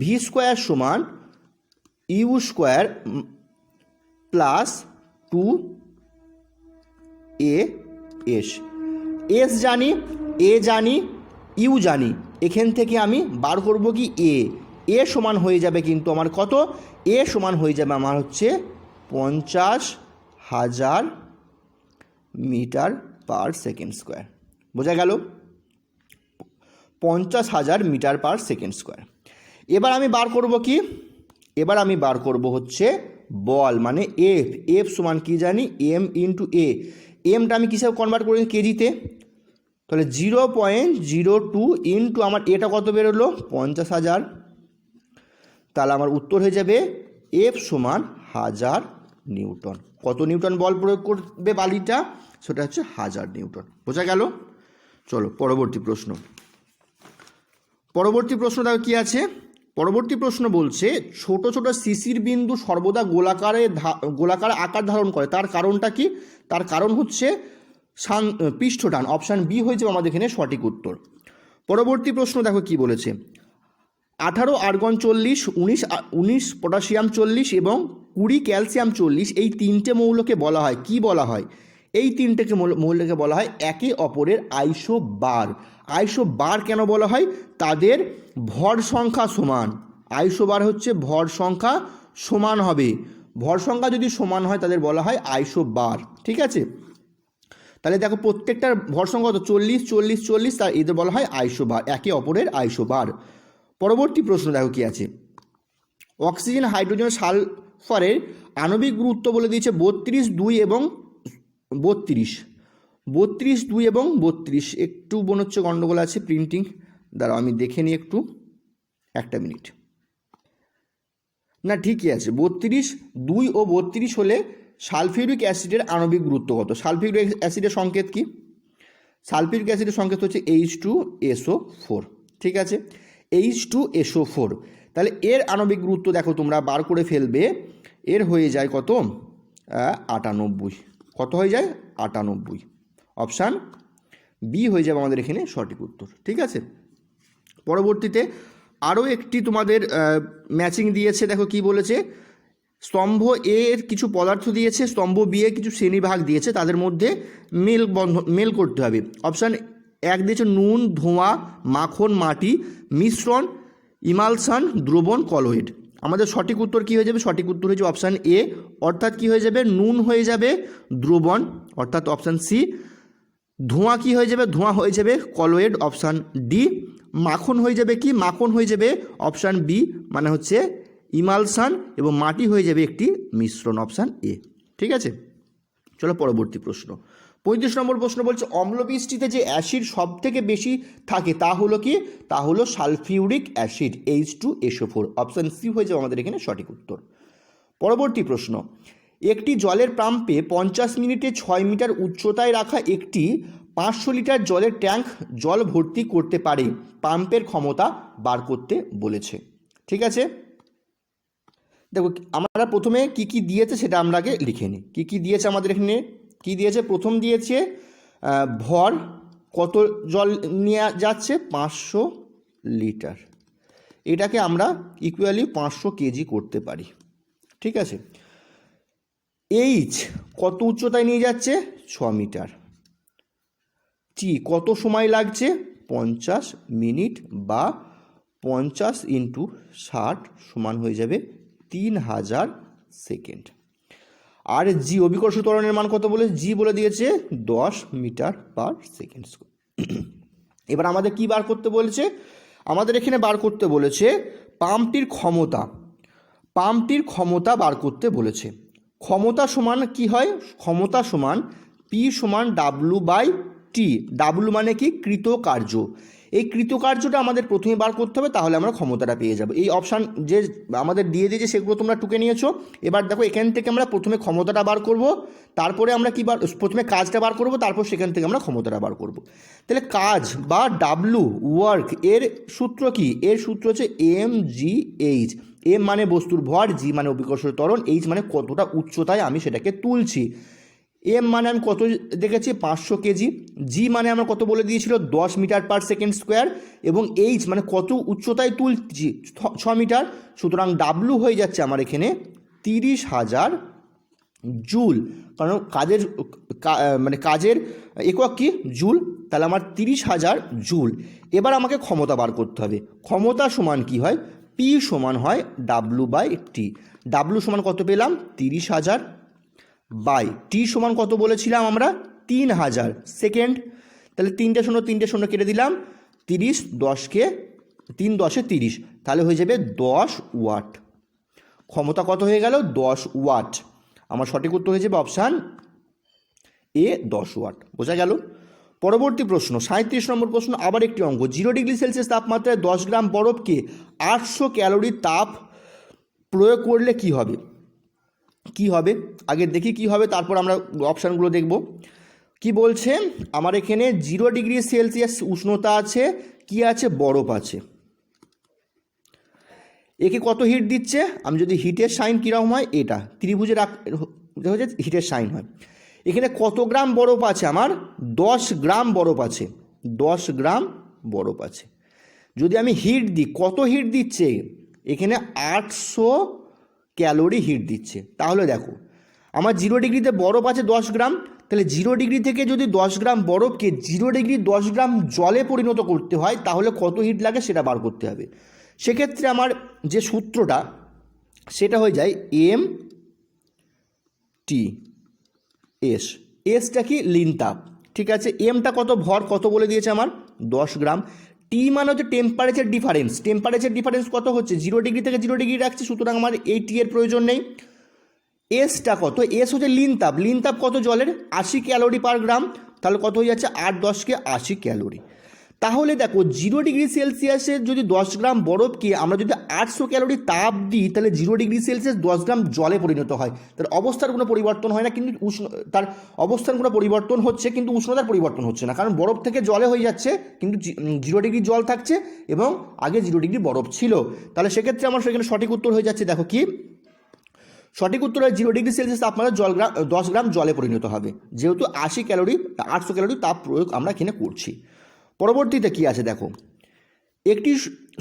ভি স্কোয়ার সমান U square plus 2 S. S জানি, এ জানি, ইউ জানি, এখান থেকে আমি বার করব কি এ সমান হয়ে যাবে কিন্তু আমার কত, এ সমান হয়ে যাবে আমার হচ্ছে 50,000 মিটার পার সেকেন্ড স্কোয়ার। বোঝা গেল? 50,000 মিটার পার সেকেন্ড স্কোয়ার। এবার আমি বার করব কি, এবার আমি বার করব হচ্ছে বল মানে এফ সমান কি জানি এম ইন্টু এমটা আমি কিসে কনভার্ট করি, কেজিতে। তাহলে 0.02 ইন্টু আমার এটা কত বেরোলো 50,000, তাহলে আমার উত্তর হয়ে যাবে এফ সমান 1000 নিউটন। কত নিউটন বল প্রয়োগ করবে বালিটা, সেটা হচ্ছে 1000 নিউটন। বোঝা গেল? চলো পরবর্তী প্রশ্ন। পরবর্তী প্রশ্নটা কি আছে, পরবর্তী প্রশ্ন বলছে ছোট ছোট শিশির বিন্দু সর্বদা গোলাকার আকার ধারণ করে, তার কারণটা কি? তার কারণ হচ্ছে পৃষ্ঠটান, অপশান বি হয়ে যাবে আমাদের এখানে সঠিক উত্তর। পরবর্তী প্রশ্ন দেখো কি বলেছে, 18 আর্গন 40, 19 পটাশিয়াম 40 এবং 20 ক্যালসিয়াম 40, এই তিনটে মৌলকে বলা হয় কি বলা হয়? এই তিনটেকে মৌলকে বলা হয় একে অপরের আইসোবার। আইসোবার কেন বলা হয়? তাদের ভর সংখ্যা সমান। আইসোবার হচ্ছে ভর সংখ্যা সমান হবে, ভর সংখ্যা যদি সমান হয় তাদের বলা হয় আইসোবার। ঠিক আছে, তাহলে দেখো প্রত্যেকটার ভর সংখ্যা কত? 40 40 40, তার এদের বলা হয় আইসোবার, একে অপরের আইসোবার। পরবর্তী প্রশ্ন দেখো কি আছে, অক্সিজেন, হাইড্রোজেন, সালফারের আণবিক গুরুত্ব বলে দিয়েছে 32, 2 এবং 32। 32, 2 এবং 32, একটু মনে হচ্ছে গণ্ডগোল আছে প্রিন্টিং, দাঁড়াও আমি দেখে নিই একটু, একটা মিনিট। না ঠিকই আছে, 32, 2 ও 32 হলে সালফিউরিক অ্যাসিডের আণবিক গুরুত্ব কত? সালফিউরিক অ্যাসিডের সংকেত কি? সালফিউরিক অ্যাসিডের সংকেত হচ্ছে H2SO4। ঠিক আছে, H2SO4। তাহলে এর আণবিক গুরুত্ব দেখো তোমরা বার করে ফেলবে, এর হয়ে যায় কত? 98। কত হয়ে যায়? 98। অপশান বি হয়ে যাবে আমাদের এখানে সঠিক উত্তর। ঠিক আছে, পরবর্তীতে আরও একটি তোমাদের ম্যাচিং দিয়েছে, দেখো কি বলেছে, স্তম্ভ এ এর কিছু পদার্থ দিয়েছে, স্তম্ভ বি এর কিছু শ্রেণীভাগ দিয়েছে, তাদের মধ্যে মেল করতে হবে। অপশান 1 দিয়েছে নুন, ধোঁয়া, মাখন, মাটি, মিশ্রণ, ইমালশন, দ্রবণ, কলয়েড। আমাদের সঠিক উত্তর কী হয়ে যাবে? সঠিক উত্তর হয়ে যাবে অপশান এ, অর্থাৎ কী হয়ে যাবে? নুন হয়ে যাবে দ্রবণ, অর্থাৎ অপশান সি। ধোঁয়া কি হয়ে যাবে? ধোঁয়া হয়ে যাবে কলয়েড, অপশান ডি। মাখন হয়ে যাবে কি? মাখন হয়ে যাবে অপশান বি, মানে হচ্ছে ইমালশন, এবং মাটি হয়ে যাবে একটি মিশ্রণ, অপশান এ। ঠিক আছে, চলো পরবর্তী প্রশ্ন। 35 নম্বর প্রশ্ন বলছে, অম্লবৃষ্টিতে যে অ্যাসিড সব থেকে বেশি থাকে তা হলো কি? তা হলো sulphuric acid, H2SO4। Option C হয়ে যাবে আমাদের এখানে সঠিক উত্তর। পরবর্তী প্রশ্ন, একটি জলের পাম্পে 50 মিনিটে 6 মিটার উচ্চতায় রাখা একটি 500 লিটার জলের ট্যাঙ্ক জল ভর্তি করতে পারে, পাম্পের ক্ষমতা বার করতে বলেছে। ঠিক আছে, দেখো আমরা প্রথমে কি কি দিয়েছে সেটা আমরা আগে লিখে নিই। কী কী দিয়েছে আমাদের এখানে? কি দিয়েছে? প্রথম দিয়েছে ভর, কত জল নিয়ে যাচ্ছে? 500 লিটার, এটাকে আমরা ইকুয়ালি 500 কেজি করতে পারি। ঠিক আছে, এইচ কত উচ্চতায় নিয়ে যাচ্ছে? 6 মিটার। টি কত সময় লাগছে? 50 মিনিট, বা 50 × 60 সমান হয়ে যাবে 3000 সেকেন্ড। আর জি অভিকর্ষ ত্বরণের মান কত বলে? জি বলে দিয়েছে 10 মিটার পার সেকেন্ড। এবার আমাদের কি বার করতে বলেছে? আমাদের এখানে বার করতে বলেছে পাম্পটির ক্ষমতা। পাম্পটির ক্ষমতা বার করতে বলেছে। ক্ষমতা সমান কি হয়? ক্ষমতা সমান পি সমান W/T। ডাব্লু মানে কি? কৃতকার্য। এই কৃতকার্যটা আমাদের প্রথমে বার করতে হবে, তাহলে আমরা ক্ষমতাটা পেয়ে যাব। এই অপশান যে আমাদের দিয়ে দিয়েছে সেগুলো তোমরা টুকে নিয়েছো। এবার দেখো এখান থেকে আমরা প্রথমে ক্ষমতাটা বার করব, তারপরে আমরা কি প্রথমে কাজটা বার করব, তারপর সেখান থেকে আমরা ক্ষমতাটা বার করব। তাহলে কাজ বা ডাব্লু, ওয়ার্ক, এর সূত্র কি? এর সূত্র হচ্ছে mgh। এম মানে বস্তুর ভর, জি মানে অভিকর্ষ ত্বরণ, এইচ মানে কতটা উচ্চতায় আমি সেটাকে তুলছি। এম মানে আমি কত দেখেছি? 500 কেজি। জি মানে আমরা কত বলে দিয়েছিল? 10 মিটার পার সেকেন্ড স্কোয়ার। এবং এইচ মানে কত উচ্চতায় তুলছি? 6 মিটার। সুতরাং ডাব্লু হয়ে যাচ্ছে আমার এখানে 30,000 জুল, কারণ কাজের একক কি? জুল। তাহলে আমার 30,000 জুল। এবার আমাকে ক্ষমতা বার করতে হবে। ক্ষমতা সমান কি হয়? পি সমান হয় W/T। ডাব্লু সমান কত পেলাম? 30,000, বাই টি সমান কত বলেছিলাম আমরা? 3000 সেকেন্ড। তাহলে 3টে শূন্য কেটে দিলাম, 30, 10কে 3 10 30, তাহলে হয়ে যাবে 10 ওয়াট। ক্ষমতা কত হয়ে গেল? 10 ওয়াট। আমার সঠিক উত্তর হয়ে যাবে অপশান এ, 10 ওয়াট। বোঝা গেল? পরবর্তী প্রশ্ন 37 নম্বর প্রশ্ন, আবার একটি অঙ্ক। 0 ডিগ্রি সেলসিয়াস তাপমাত্রায় 10 গ্রাম বরফকে 800 ক্যালোরি তাপ প্রয়োগ করলে কি হবে? কি হবে আগে দেখি কি হবে, তারপর আমরা অপশানগুলো দেখব। কি বলছে আমার এখানে? 0 ডিগ্রি সেলসিয়াস উষ্ণতা আছে, কি আছে? বরফ আছে। একে কত হিট দিচ্ছে? আমি যদি হিটের সাইন কীরকম হয়, এটা ত্রিভুজের হচ্ছে হিটের সাইন হয়। এখানে কত গ্রাম বরফ আছে? আমার 10 গ্রাম বরফ আছে, 10 গ্রাম বরফ আছে। যদি আমি হিট দিই, কত হিট দিচ্ছে? এখানে 800 ক্যালোরি হিট দিচ্ছে। তাহলে দেখো আমার 0 ডিগ্রিতে বরফ আছে 10 গ্রাম, তাহলে 0 ডিগ্রি থেকে যদি 10 গ্রাম বরফকে 0 ডিগ্রি 10 গ্রাম জলে পরিণত করতে হয় তাহলে কত হিট লাগে সেটা বার করতে হবে। সেক্ষেত্রে আমার যে সূত্রটা সেটা হয়ে যায় এম টি এস। এসটা কি? লিন তাপ, ঠিক আছে। এমটা কত? ভর কত বলে দিয়েছে আমার 10 গ্রাম। টি মানে হচ্ছে টেম্পারেচার ডিফারেন্স। টেম্পারেচার ডিফারেন্স কত হচ্ছে? 0 ডিগ্রি থেকে 0 ডিগ্রি রাখছি, সুতরাং আমার এই টি এর প্রয়োজন নেই। এসটা কত? এস হচ্ছে লিন তাপ। লিন তাপ কত জলের? 80 ক্যালোরি পার গ্রাম। তাহলে কত হয়ে যাচ্ছে? 8 10কে 80 ক্যালোরি। তাহলে দেখো 0 ডিগ্রি সেলসিয়াসের যদি 10 গ্রাম বরফকে আমরা যদি 800 ক্যালোরি তাপ দিই তাহলে 0 ডিগ্রি সেলসিয়াস 10 গ্রাম জলে পরিণত হয়। তার অবস্থার কোনো পরিবর্তন হয় না, কিন্তু তার অবস্থার কোনো পরিবর্তন হচ্ছে কিন্তু উষ্ণতার পরিবর্তন হচ্ছে না, কারণ বরফ থেকে জলে হয়ে যাচ্ছে কিন্তু 0 ডিগ্রি জল থাকছে এবং আগে 0 ডিগ্রি বরফ ছিল। তাহলে সেক্ষেত্রে আমার সেখানে সঠিক উত্তর হয়ে যাচ্ছে, দেখো কি সঠিক উত্তর হয় 0 ডিগ্রি সেলসিয়াস তাপমাত্রা 10 গ্রাম জলে পরিণত হবে, যেহেতু 800 ক্যালোরি তাপ প্রয়োগ আমরা এখানে করছি। পরবর্তীতে কি আছে দেখো, একটি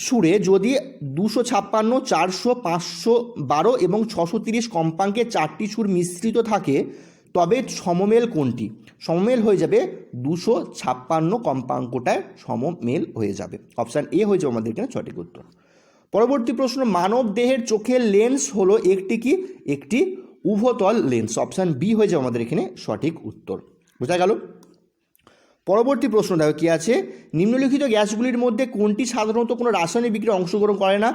সুরে যদি 256, 400, 512 এবং 630 কম্পাঙ্কে 4টি সুর মিশ্রিত থাকে তবে সমমেল কোনটি? সমমেল হয়ে যাবে 256 কম্পাঙ্কটায় সমমেল হয়ে যাবে। অপশান এ হয়ে যাবে আমাদের এখানে সঠিক উত্তর। পরবর্তী প্রশ্ন, মানব দেহের চোখের লেন্স হলো একটি কি? একটি উভতল লেন্স। অপশান বি হয়ে যাবে আমাদের এখানে সঠিক উত্তর। বোঝা গেল? পরবর্তী প্রশ্ন দেখো কি আছে, নিম্নলিখিত গ্যাসগুলির মধ্যে কোনটি সাধারণত কোনো রাসায়নিক বিক্রিয়ায় অংশগ্রহণ করে না?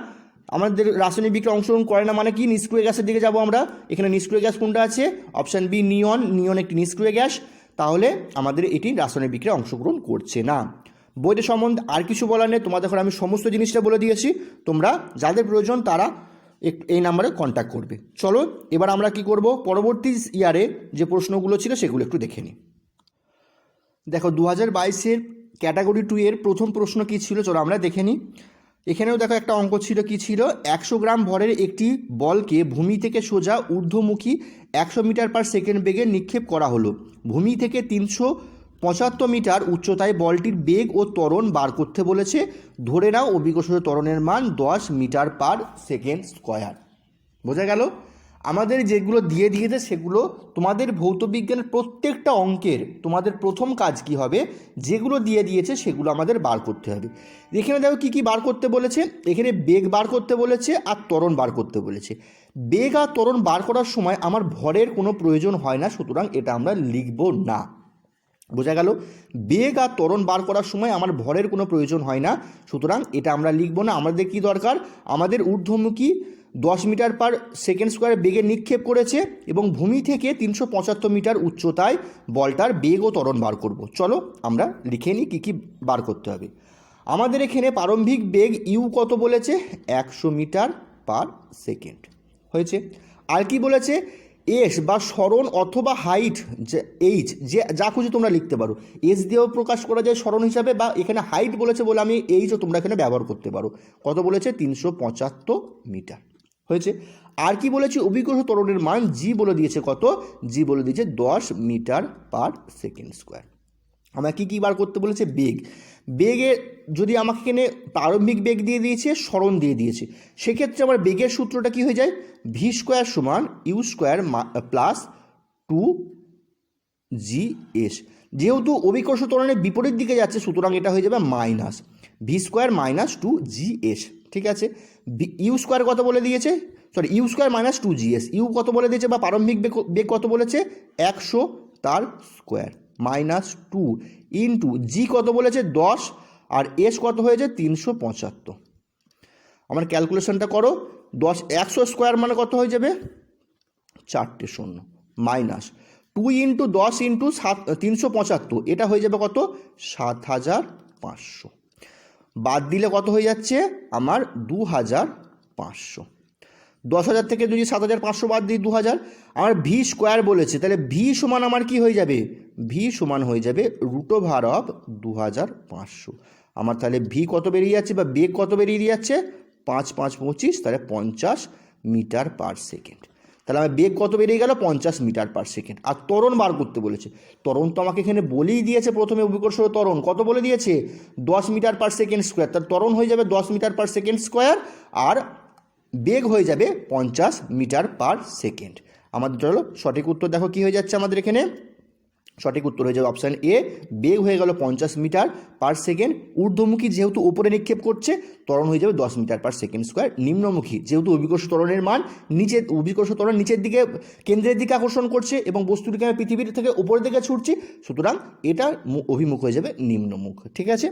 আমাদের রাসায়নিক বিক্রিয়ায় অংশগ্রহণ করে না মানে কি? নিষ্ক্রিয় গ্যাসের দিকে যাব আমরা। এখানে নিষ্ক্রিয় গ্যাস কোনটা আছে? অপশান বি নিয়ন। নিয়ন একটি নিষ্ক্রিয় গ্যাস, তাহলে আমাদের এটি রাসায়নিক বিক্রিয়ায় অংশগ্রহণ করছে না। বইটা সম্বন্ধে আর কিছু বলার নেই, তোমাদের এখন আমি সমস্ত জিনিসটা বলে দিয়েছি, তোমরা যাদের প্রয়োজন তারা এই নাম্বারে কন্ট্যাক্ট করবে। চলো এবার আমরা কি করব, পরবর্তী ইয়ারে যে প্রশ্নগুলো ছিল সেগুলো একটু দেখে নিই। দেখো 2022-এর ক্যাটাগরি 2 এর প্রথম প্রশ্ন কী ছিল চলো আমরা দেখে নিই। এখানেও দেখো একটা অঙ্ক ছিল, কি ছিল? 100 গ্রাম ভরের একটি বলকে ভূমি থেকে সোজা ঊর্ধ্বমুখী 100 মিটার পার সেকেন্ড বেগে নিক্ষেপ করা হলো। ভূমি থেকে 375 মিটার উচ্চতায় বলটির বেগ ও ত্বরণ বার করতে বলেছে। ধরে নাও অভিকর্ষজ ত্বরণের মান 10 মিটার পার সেকেন্ড স্কোয়ার। বোঝা গেল? আমাদের যেগুলো দিয়ে দিয়েছে সেগুলো তোমাদের ভৌতবিজ্ঞানের প্রত্যেকটা অঙ্কের তোমাদের প্রথম কাজ কি হবে, যেগুলো দিয়ে দিয়েছে সেগুলো আমাদের বার করতে হবে। এখানে দেখো কী কী বার করতে বলেছে, এখানে বেগ বার করতে বলেছে আর ত্বরণ বার করতে বলেছে। বেগ আর ত্বরণ বার করার সময় আমার ভরের কোনো প্রয়োজন হয় না, সুতরাং এটা আমরা লিখব না। বোঝা গেল? বেগ আর ত্বরণ বার করার সময় আমার ভরের কোনো প্রয়োজন হয় না, সুতরাং এটা আমরা লিখব না। আমাদের কি দরকার? আমাদের ঊর্ধ্বমুখী 10 মিটার পার সেকেন্ড স্কোয়ার বেগে নিক্ষেপ করেছে এবং ভূমি থেকে 375 মিটার উচ্চতায় বলটার বেগ ও ত্বরণ বার করব। চলো আমরা লিখে নিই কী কী বার করতে হবে। আমাদের এখানে প্রারম্ভিক বেগ ইউ কত বলেছে? 100 মিটার পার সেকেন্ড হয়েছে। আর কি বলেছে? এস বা সরণ অথবা হাইট, যে এইচ, যে যা খুশি তোমরা লিখতে পারো। এস দিয়েও প্রকাশ করা যায় সরণ হিসাবে, বা এখানে হাইট বলেছে বলে আমি এইচও তোমরা এখানে ব্যবহার করতে পারো। কত বলেছে? 375 মিটার হয়েছে। আর কি বলেছি? অভিকর্ষ ত্বরণের মান জি বলে দিয়েছে কত? জি বলে দিয়েছে 10 মিটার পার সেকেন্ড স্কোয়ার। আমাকে কী বার করতে বলেছে? বেগ। বেগে যদি আমাকে এখানে প্রারম্ভিক বেগ দিয়ে দিয়েছে, সরণ দিয়ে দিয়েছে, সেক্ষেত্রে আমার বেগের সূত্রটা কি হয়ে যায়? ভি স্কোয়ার সমান ইউ স্কোয়ার প্লাস 2GS। যেহেতু অভিকর্ষ ত্বরণের বিপরীত দিকে যাচ্ছে সুতরাং এটা হয়ে যাবে minus V square minus 2GS। ঠিক আছে, ইউ স্কোয়ার কত বলে দিয়েছে? You square minus 2GS। You কত বলে দিয়েছে বা প্রারম্ভিক বেগ কত বলেছে? 100 তার স্কোয়ার মাইনাস 2 ইন্টু জি কত বলেছে? 10, আর এস কত হয়েছে? 375। আমার ক্যালকুলেশনটা করো। 100 স্কোয়ার মানে কত হয়ে যাবে? 4টে শূন্য মাইনাস 2 ইন্টু 10 ইন্টু 375, এটা হয়ে যাবে কত? 7500। বাদ দিলে কত হয়ে যাচ্ছে আমার? 2500। 10,000 থেকে যদি 7500 বাদ দিই 2000। আমার ভি স্কোয়ার বলেছে, তাহলে ভি সমান আমার কি হয়ে যাবে? ভি সমান হয়ে যাবে √অফ 2500। আমার তাহলে ভি কত বেরিয়ে যাচ্ছে বা বেগ কত বেরিয়ে যাচ্ছে? 5 5 25, তাহলে 50 মিটার পার সেকেন্ড। তাহলে আমার বেগ কত বেরিয়ে গেল 50 মিটার পার সেকেন্ড। আর ত্বরণ বার করতে বলেছে, ত্বরণ তো আমাকে এখানে বলেই দিয়েছে প্রথমে, অভিকর্ষ ত্বরণ কত বলে দিয়েছে 10 মিটার পার সেকেন্ড স্কোয়ার, তার ত্বরণ হয়ে যাবে 10 মিটার পার সেকেন্ড স্কোয়ার আর বেগ হয়ে যাবে 50 মিটার পার সেকেন্ড। আমাদের চলো সঠিক উত্তর দেখো কি হয়ে যাচ্ছে আমাদের এখানে, সঠিক উত্তর হয়ে যাবে অপশান এ, বেগ হয়ে গেল 50 মিটার পার সেকেন্ড। ঊর্ধ্বমুখী যেহেতু উপরে নিক্ষেপ করছে, ত্বরণ হয়ে যাবে 10 মিটার পার সেকেন্ড স্কোয়ার। নিম্নমুখী যেহেতু অভিকর্ষ ত্বরণের মান নিচে, অভিকর্ষ ত্বরণ নিচের দিকে কেন্দ্রের দিকে আকর্ষণ করছে এবং বস্তুটিকে আমি পৃথিবীর থেকে উপরের দিকে ছুটছি, সুতরাং এটার অভিমুখ হয়ে যাবে নিম্নমুখ। ঠিক আছে,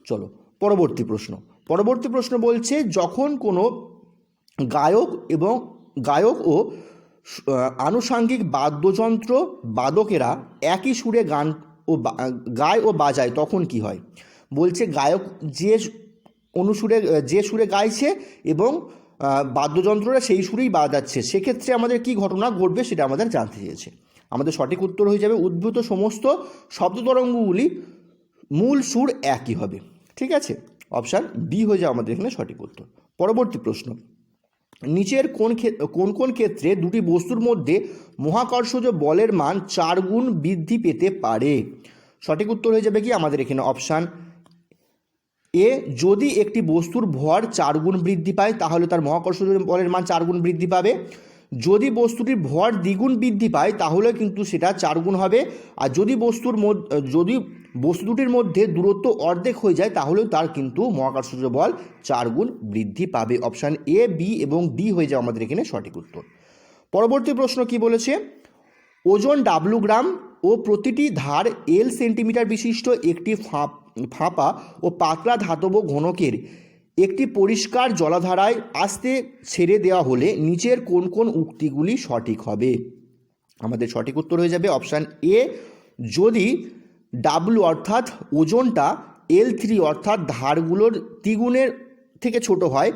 চলো পরবর্তী প্রশ্ন। পরবর্তী প্রশ্ন বলছে, যখন কোনো গায়ক ও আনুষাঙ্গিক বাদ্যযন্ত্র বাদকেরা একই সুরে গান ও গায় ও বাজায় তখন কি হয়? বলছে গায়ক যে সুরে গাইছে এবং বাদ্যযন্ত্ররা সেই সুরেই বাজাচ্ছে, সেক্ষেত্রে আমাদের কি ঘটনা ঘটবে সেটা আমাদের জানতে চেয়েছে। আমাদের সঠিক উত্তর হয়ে যাবে উদ্ভূত সমস্ত শব্দ তরঙ্গগুলি মূল সুর একই হবে। ঠিক আছে, অপশান বি হয়ে যাবে আমাদের এখানে সঠিক উত্তর। পরবর্তী প্রশ্ন, নিচের কোন কোন ক্ষেত্রে দুটি বস্তুর মধ্যে মহাকর্ষজ বলের মান 4 গুণ বৃদ্ধি পেতে পারে? সঠিক উত্তর হয়ে যাবে কি আমাদের এখানে অপশান এ, যদি একটি বস্তুর ভর 4 গুণ বৃদ্ধি পায় তাহলে তার মহাকর্ষজ বলের মান 4 গুণ বৃদ্ধি পাবে। যদি বস্তুটির ভর দ্বিগুণ বৃদ্ধি পায় তাহলে কিন্তু সেটা 4 গুণ হবে। আর যদি বস্তু দুটির মধ্যে দূরত্ব অর্ধেক হয়ে যায় তাহলেও তার কিন্তু মহাকর্ষজ বল 4 গুণ বৃদ্ধি পাবে। অপশান এ, বি এবং ডি হয়ে যায় আমাদের এখানে সঠিক উত্তর। পরবর্তী প্রশ্ন কি বলেছে, ওজন W গ্রাম ও প্রতিটি ধার L সেন্টিমিটার বিশিষ্ট একটি ফাঁপা ও পাতলা ধাতব ঘনকের একটি পরিষ্কার জলাধারায় আস্তে ছেড়ে দেওয়া হলে নিচের কোন কোন উক্তিগুলি সঠিক হবে? আমাদের সঠিক উত্তর হয়ে যাবে অপশান এ, যদি W অর্থাৎ ওজনটা L3 অর্থাৎ ধারগুলোর দ্বিগুণের থেকে ছোট হয়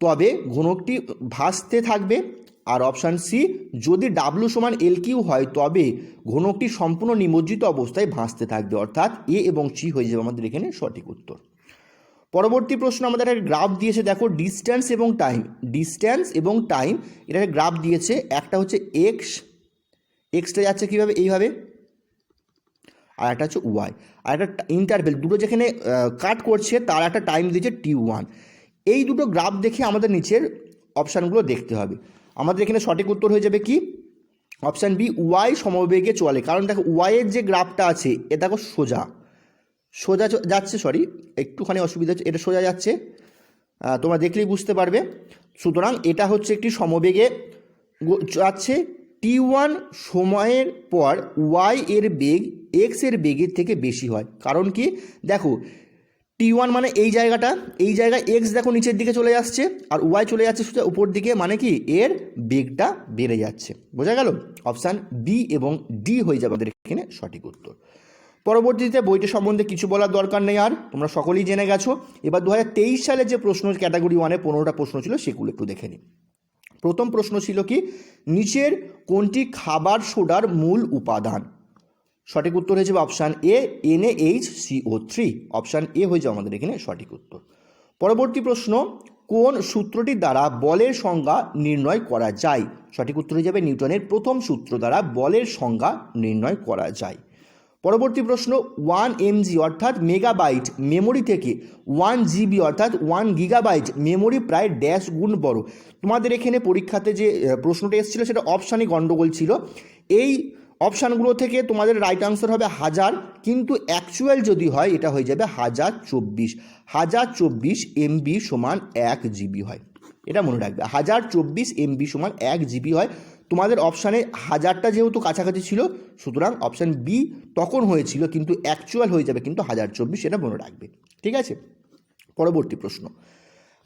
তবে ঘনকটি ভাসতে থাকবে। আর অপশান সি, যদি W সমান L3 হয় তবে ঘনকটি সম্পূর্ণ নিমজ্জিত অবস্থায় ভাসতে থাকবে। অর্থাৎ এ এবং সি হয়ে যাবে আমাদের এখানে সঠিক উত্তর। পরবর্তী প্রশ্ন, আমাদের একটা গ্রাফ দিয়েছে, দেখো ডিস্ট্যান্স এবং টাইম এটাকে গ্রাফ দিয়েছে। একটা হচ্ছে এক্সটা যাচ্ছে কীভাবে এইভাবে, আর একটা হচ্ছে ওয়াই, আর একটা ইন্টারভেল দুটো যেখানে কাট করছে তার একটা টাইম দিয়েছে T1। এই দুটো গ্রাফ দেখে আমাদের নিচের অপশানগুলো দেখতে হবে। আমাদের এখানে সঠিক উত্তর হয়ে যাবে কি অপশান বি, ওয়াই সমবেগে চলে। কারণ দেখো ওয়াইয়ের যে গ্রাফটা আছে এ দেখো সোজা যাচ্ছে, একটুখানি অসুবিধা হচ্ছে, এটা সোজা যাচ্ছে, তোমরা দেখলেই বুঝতে পারবে। সুতরাং এটা হচ্ছে একটি সমবেগে যাচ্ছে। T1 সময়ের পর ওয়াই এর বেগ এক্স এর বেগের থেকে বেশি হয়। কারণ কি, দেখো T1 মানে এই জায়গায় এক্স দেখো নিচের দিকে চলে যাচ্ছে আর ওয়াই চলে যাচ্ছে সোজা উপর দিকে, মানে কি এর বেগটা বেড়ে যাচ্ছে। বোঝা গেল? অপশান বি এবং ডি হয়ে যাবে আমাদের এখানে সঠিক উত্তর। পরবর্তীতে বইটি সম্বন্ধে কিছু বলার দরকার নেই, আর তোমরা সকলেই জেনে গেছো। এবার 2023 সালে যে প্রশ্ন ক্যাটাগরি 1-এ 15টা প্রশ্ন ছিল সেগুলো একটু দেখে নিই। প্রথম প্রশ্ন ছিল কি, নিচের কোনটি খাবার সোডার মূল উপাদান? সঠিক উত্তর হয়ে যাবে option A, NaHCO3। Option A হয়ে যাবে আমাদের এখানে সঠিক উত্তর। পরবর্তী প্রশ্ন, কোন সূত্রটির দ্বারা বলের সংজ্ঞা নির্ণয় করা যায়? সঠিক উত্তর হয়ে যাবে নিউটনের প্রথম সূত্র দ্বারা বলের সংজ্ঞা নির্ণয় করা যায়। পরবর্তী প্রশ্ন, 1 mg অর্থাৎ মেগাবাইট মেমোরি থেকে 1 GB অর্থাৎ 1 গিগাবাইট মেমোরি প্রায় ড্যাশ গুণ বড়। তোমাদের এখানে পরীক্ষাতে যে প্রশ্নটা এসেছিলো সেটা অপশানই গণ্ডগোল ছিল। এই অপশানগুলো থেকে তোমাদের রাইট আনসার হবে 1000, কিন্তু অ্যাকচুয়াল যদি হয় এটা হয়ে যাবে 1024 MB সমান 1 GB হয়। এটা মনে রাখবে, 1024 MB সমান 1 GB হয়। তোমাদের অপশানে 1000টা যেহেতু কাছাকাছি ছিল সুতরাং অপশান বি তখন হয়েছিল, কিন্তু অ্যাকচুয়াল হয়ে যাবে কিন্তু 1024, এটা মনে রাখবে। ঠিক আছে, পরবর্তী প্রশ্ন,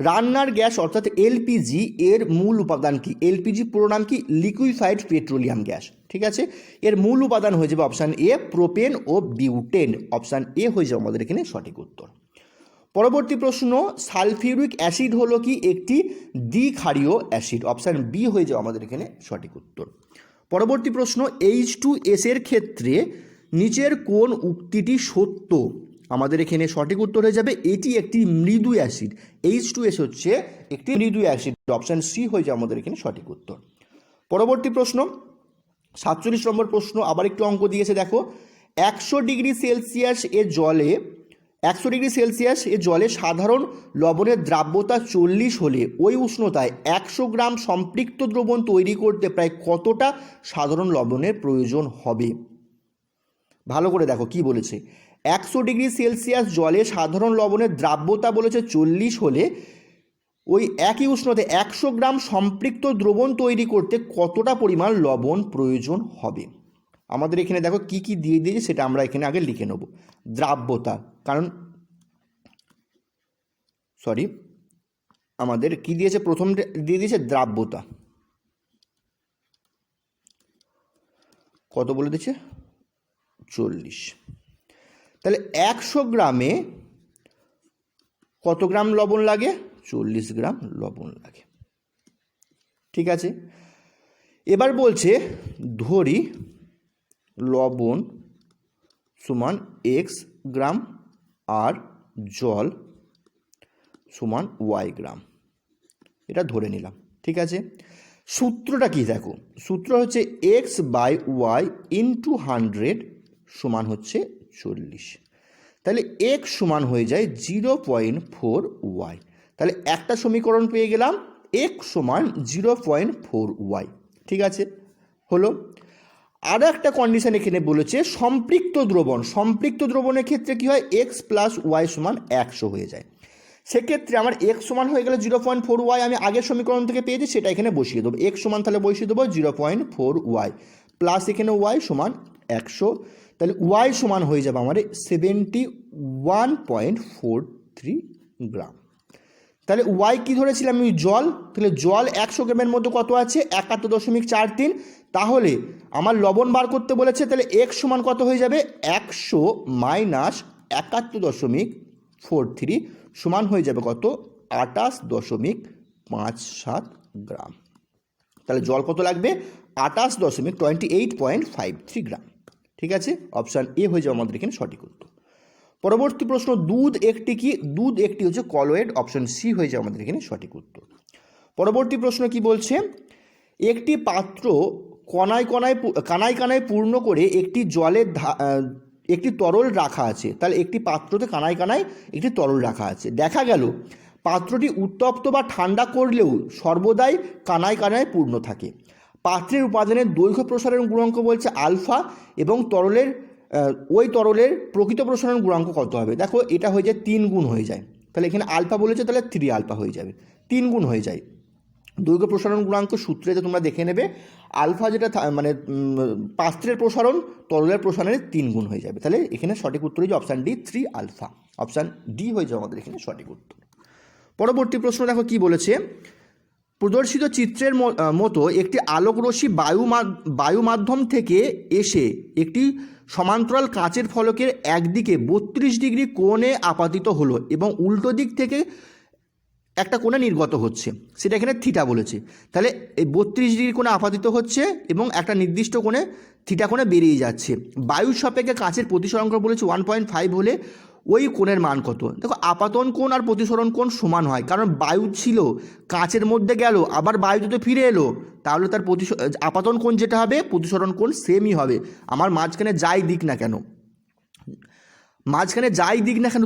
রান্নার গ্যাস অর্থাৎ LPG এর মূল উপাদান কি? LPG পুরো নাম কি? Liquefied petroleum gas. ঠিক আছে, এর মূল উপাদান হয়ে যাবে অপশান এ, প্রোপেন ও বিউটেন। অপশান এ হয়ে যাবে আমাদের এখানে সঠিক উত্তর। পরবর্তী প্রশ্ন, সালফিউরিক অ্যাসিড হলো কি? একটি দ্বিক্ষারীয় অ্যাসিড। অপশান বি হয়ে যাবে আমাদের এখানে সঠিক উত্তর। পরবর্তী প্রশ্ন, H2S এর ক্ষেত্রে নিচের কোন উক্তিটি সত্য? আমাদের এখানে সঠিক উত্তর হয়ে যাবে এটি একটি মৃদু অ্যাসিড। H2S হচ্ছে একটি মৃদু অ্যাসিড। অপশান সি হয়ে যাবে আমাদের এখানে সঠিক উত্তর। পরবর্তী প্রশ্ন 47 নম্বর প্রশ্ন, আবার একটু অঙ্ক দিয়েছে দেখো। 100 ডিগ্রি সেলসিয়াস এ জলে সাধারণ লবণের দ্রাব্যতা 40 হলে ওই উষ্ণতায় 100 গ্রাম সম্পৃক্ত দ্রবণ তৈরি করতে প্রায় কতটা সাধারণ লবণের প্রয়োজন হবে? ভালো করে দেখো কি বলেছে। 100 ডিগ্রি সেলসিয়াস জলে সাধারণ লবণের দ্রাব্যতা বলেছে 40 হলে ওই একই উষ্ণতায় 100 গ্রাম সম্পৃক্ত দ্রবণ তৈরি করতে কতটা পরিমাণ লবণ প্রয়োজন হবে? আমাদের এখানে দেখো কি কি দিয়ে দিয়েছে সেটা আমরা এখানে আগে লিখে নেব। দ্রাব্যতা, কারণ আমাদের কি দিয়েছে, প্রথম দিয়ে দিয়েছে দ্রাব্যতা, কত বলে দিয়েছে 40। তাহলে 100 গ্রামে কত গ্রাম লবণ লাগে? 40 গ্রাম লবণ লাগে। ঠিক আছে, এবার বলছে ধরি লবণ সমান x গ্রাম আর জল সমান y গ্রাম, এটা ধরে নিলাম। ঠিক আছে, সূত্রটা কি দেখো, সূত্র হচ্ছে x/y ইন্টু 100 সমান হচ্ছে 40। তাহলে x সমান হয়ে যায় 0.4y। তাহলে একটা সমীকরণ পেয়ে গেলাম, x সমান 0.4y। ঠিক আছে, হলো। আরও একটা কন্ডিশন এখানে বলেছে সম্পৃক্ত দ্রবণের ক্ষেত্রে কি হয়, x প্লাস ওয়াই সমান 100 হয়ে যায়। সেক্ষেত্রে আমার x সমান হয়ে গেলে 0.4y, আমি আগের সমীকরণ থেকে পেয়েছি সেটা এখানে বসিয়ে দেবো। x সমান তাহলে বসিয়ে দেবো 0.4y প্লাস এখানে y সমান 100, তাহলে y সমান হয়ে যাবে আমার 71.43 গ্রাম। তাহলে y কি ধরেছিলাম আমি, জল। তাহলে জল 100 গ্রামের মধ্যে কত আছে, 71.43। তাহলে আমার লবণ বার করতে বলেছে, তাহলে x সমান কত হয়ে যাবে, 100 মাইনাস 71.43 সমান হয়ে যাবে কত, 28.57 গ্রাম। তাহলে জল কত লাগবে, 28.53 গ্রাম। ঠিক আছে, অপশান এ হয়ে যাবে আমাদের এখানে সঠিক উত্তর। পরবর্তী প্রশ্ন, দুধ একটি কি? দুধ একটি হচ্ছে কলয়েড, অপশন সি হয়ে যাবে আমাদের এখানে সঠিক উত্তর। পরবর্তী প্রশ্ন কি বলছে, একটি পাত্র কানায় কানায় পূর্ণ করে একটি তরল রাখা আছে। তাহলে একটি পাত্রতে কানায় একটি তরল রাখা আছে। দেখা গেল পাত্রটি উত্তপ্ত বা ঠান্ডা করলেও সর্বদাই কানায় পূর্ণ থাকে। পাত্রের উপাদানের দৈর্ঘ্য প্রসারণ গুণাঙ্ক বলছে আলফা, এবং ওই তরলের প্রকৃত প্রসারণ গুণাঙ্ক কত হবে? দেখো এটা হয়ে যায় 3 গুণ হয়ে যায়। তাহলে এখানে আলফা বলেছে, তাহলে 3 আলফা হয়ে যাবে, 3 গুণ হয়ে যায়। দৈর্ঘ্য প্রসারণ গুণাঙ্ক সূত্রে যে তোমরা দেখে নেবে, আলফা যেটা মানে পাত্রের প্রসারণ তরলের প্রসারণের 3 গুণ হয়ে যাবে। তাহলে এখানে সঠিক উত্তর হচ্ছে option D 3 alpha, option D হয়ে যাবে আমাদের এখানে সঠিক উত্তর। পরবর্তী প্রশ্ন দেখো কি বলেছে, প্রদর্শিত চিত্রের মতো একটি আলোকরশ্মি বায়ু মাধ্যম থেকে এসে একটি সমান্তরাল কাচের ফলকের একদিকে 32 ডিগ্রি কোণে আপাতিত হলো এবং উল্টো দিক থেকে একটা কোণে নির্গত হচ্ছে, সেটা এখানে থিটা বলেছে। তাহলে এই 32 ডিগ্রি কোণে আপাতিত হচ্ছে এবং একটা নির্দিষ্ট কোণে থিটা কোণে বেরিয়ে যাচ্ছে। বায়ুর সাপেক্ষে কাচের প্রতিসরণ কোণ বলেছে 1.5 হলে ওই কোণের মান কত? দেখো আপাতন কোণ আর প্রতিসরণ কোণ সমান হয়, কারণ বায়ু ছিল কাচের মধ্যে গেল, আবার বায়ু যদি ফিরে এলো, তাহলে তার আপাতন কোণ যেটা হবে প্রতিসরণ কোণ সেমই হবে। আমার মাঝখানে যাই দিক না কেন,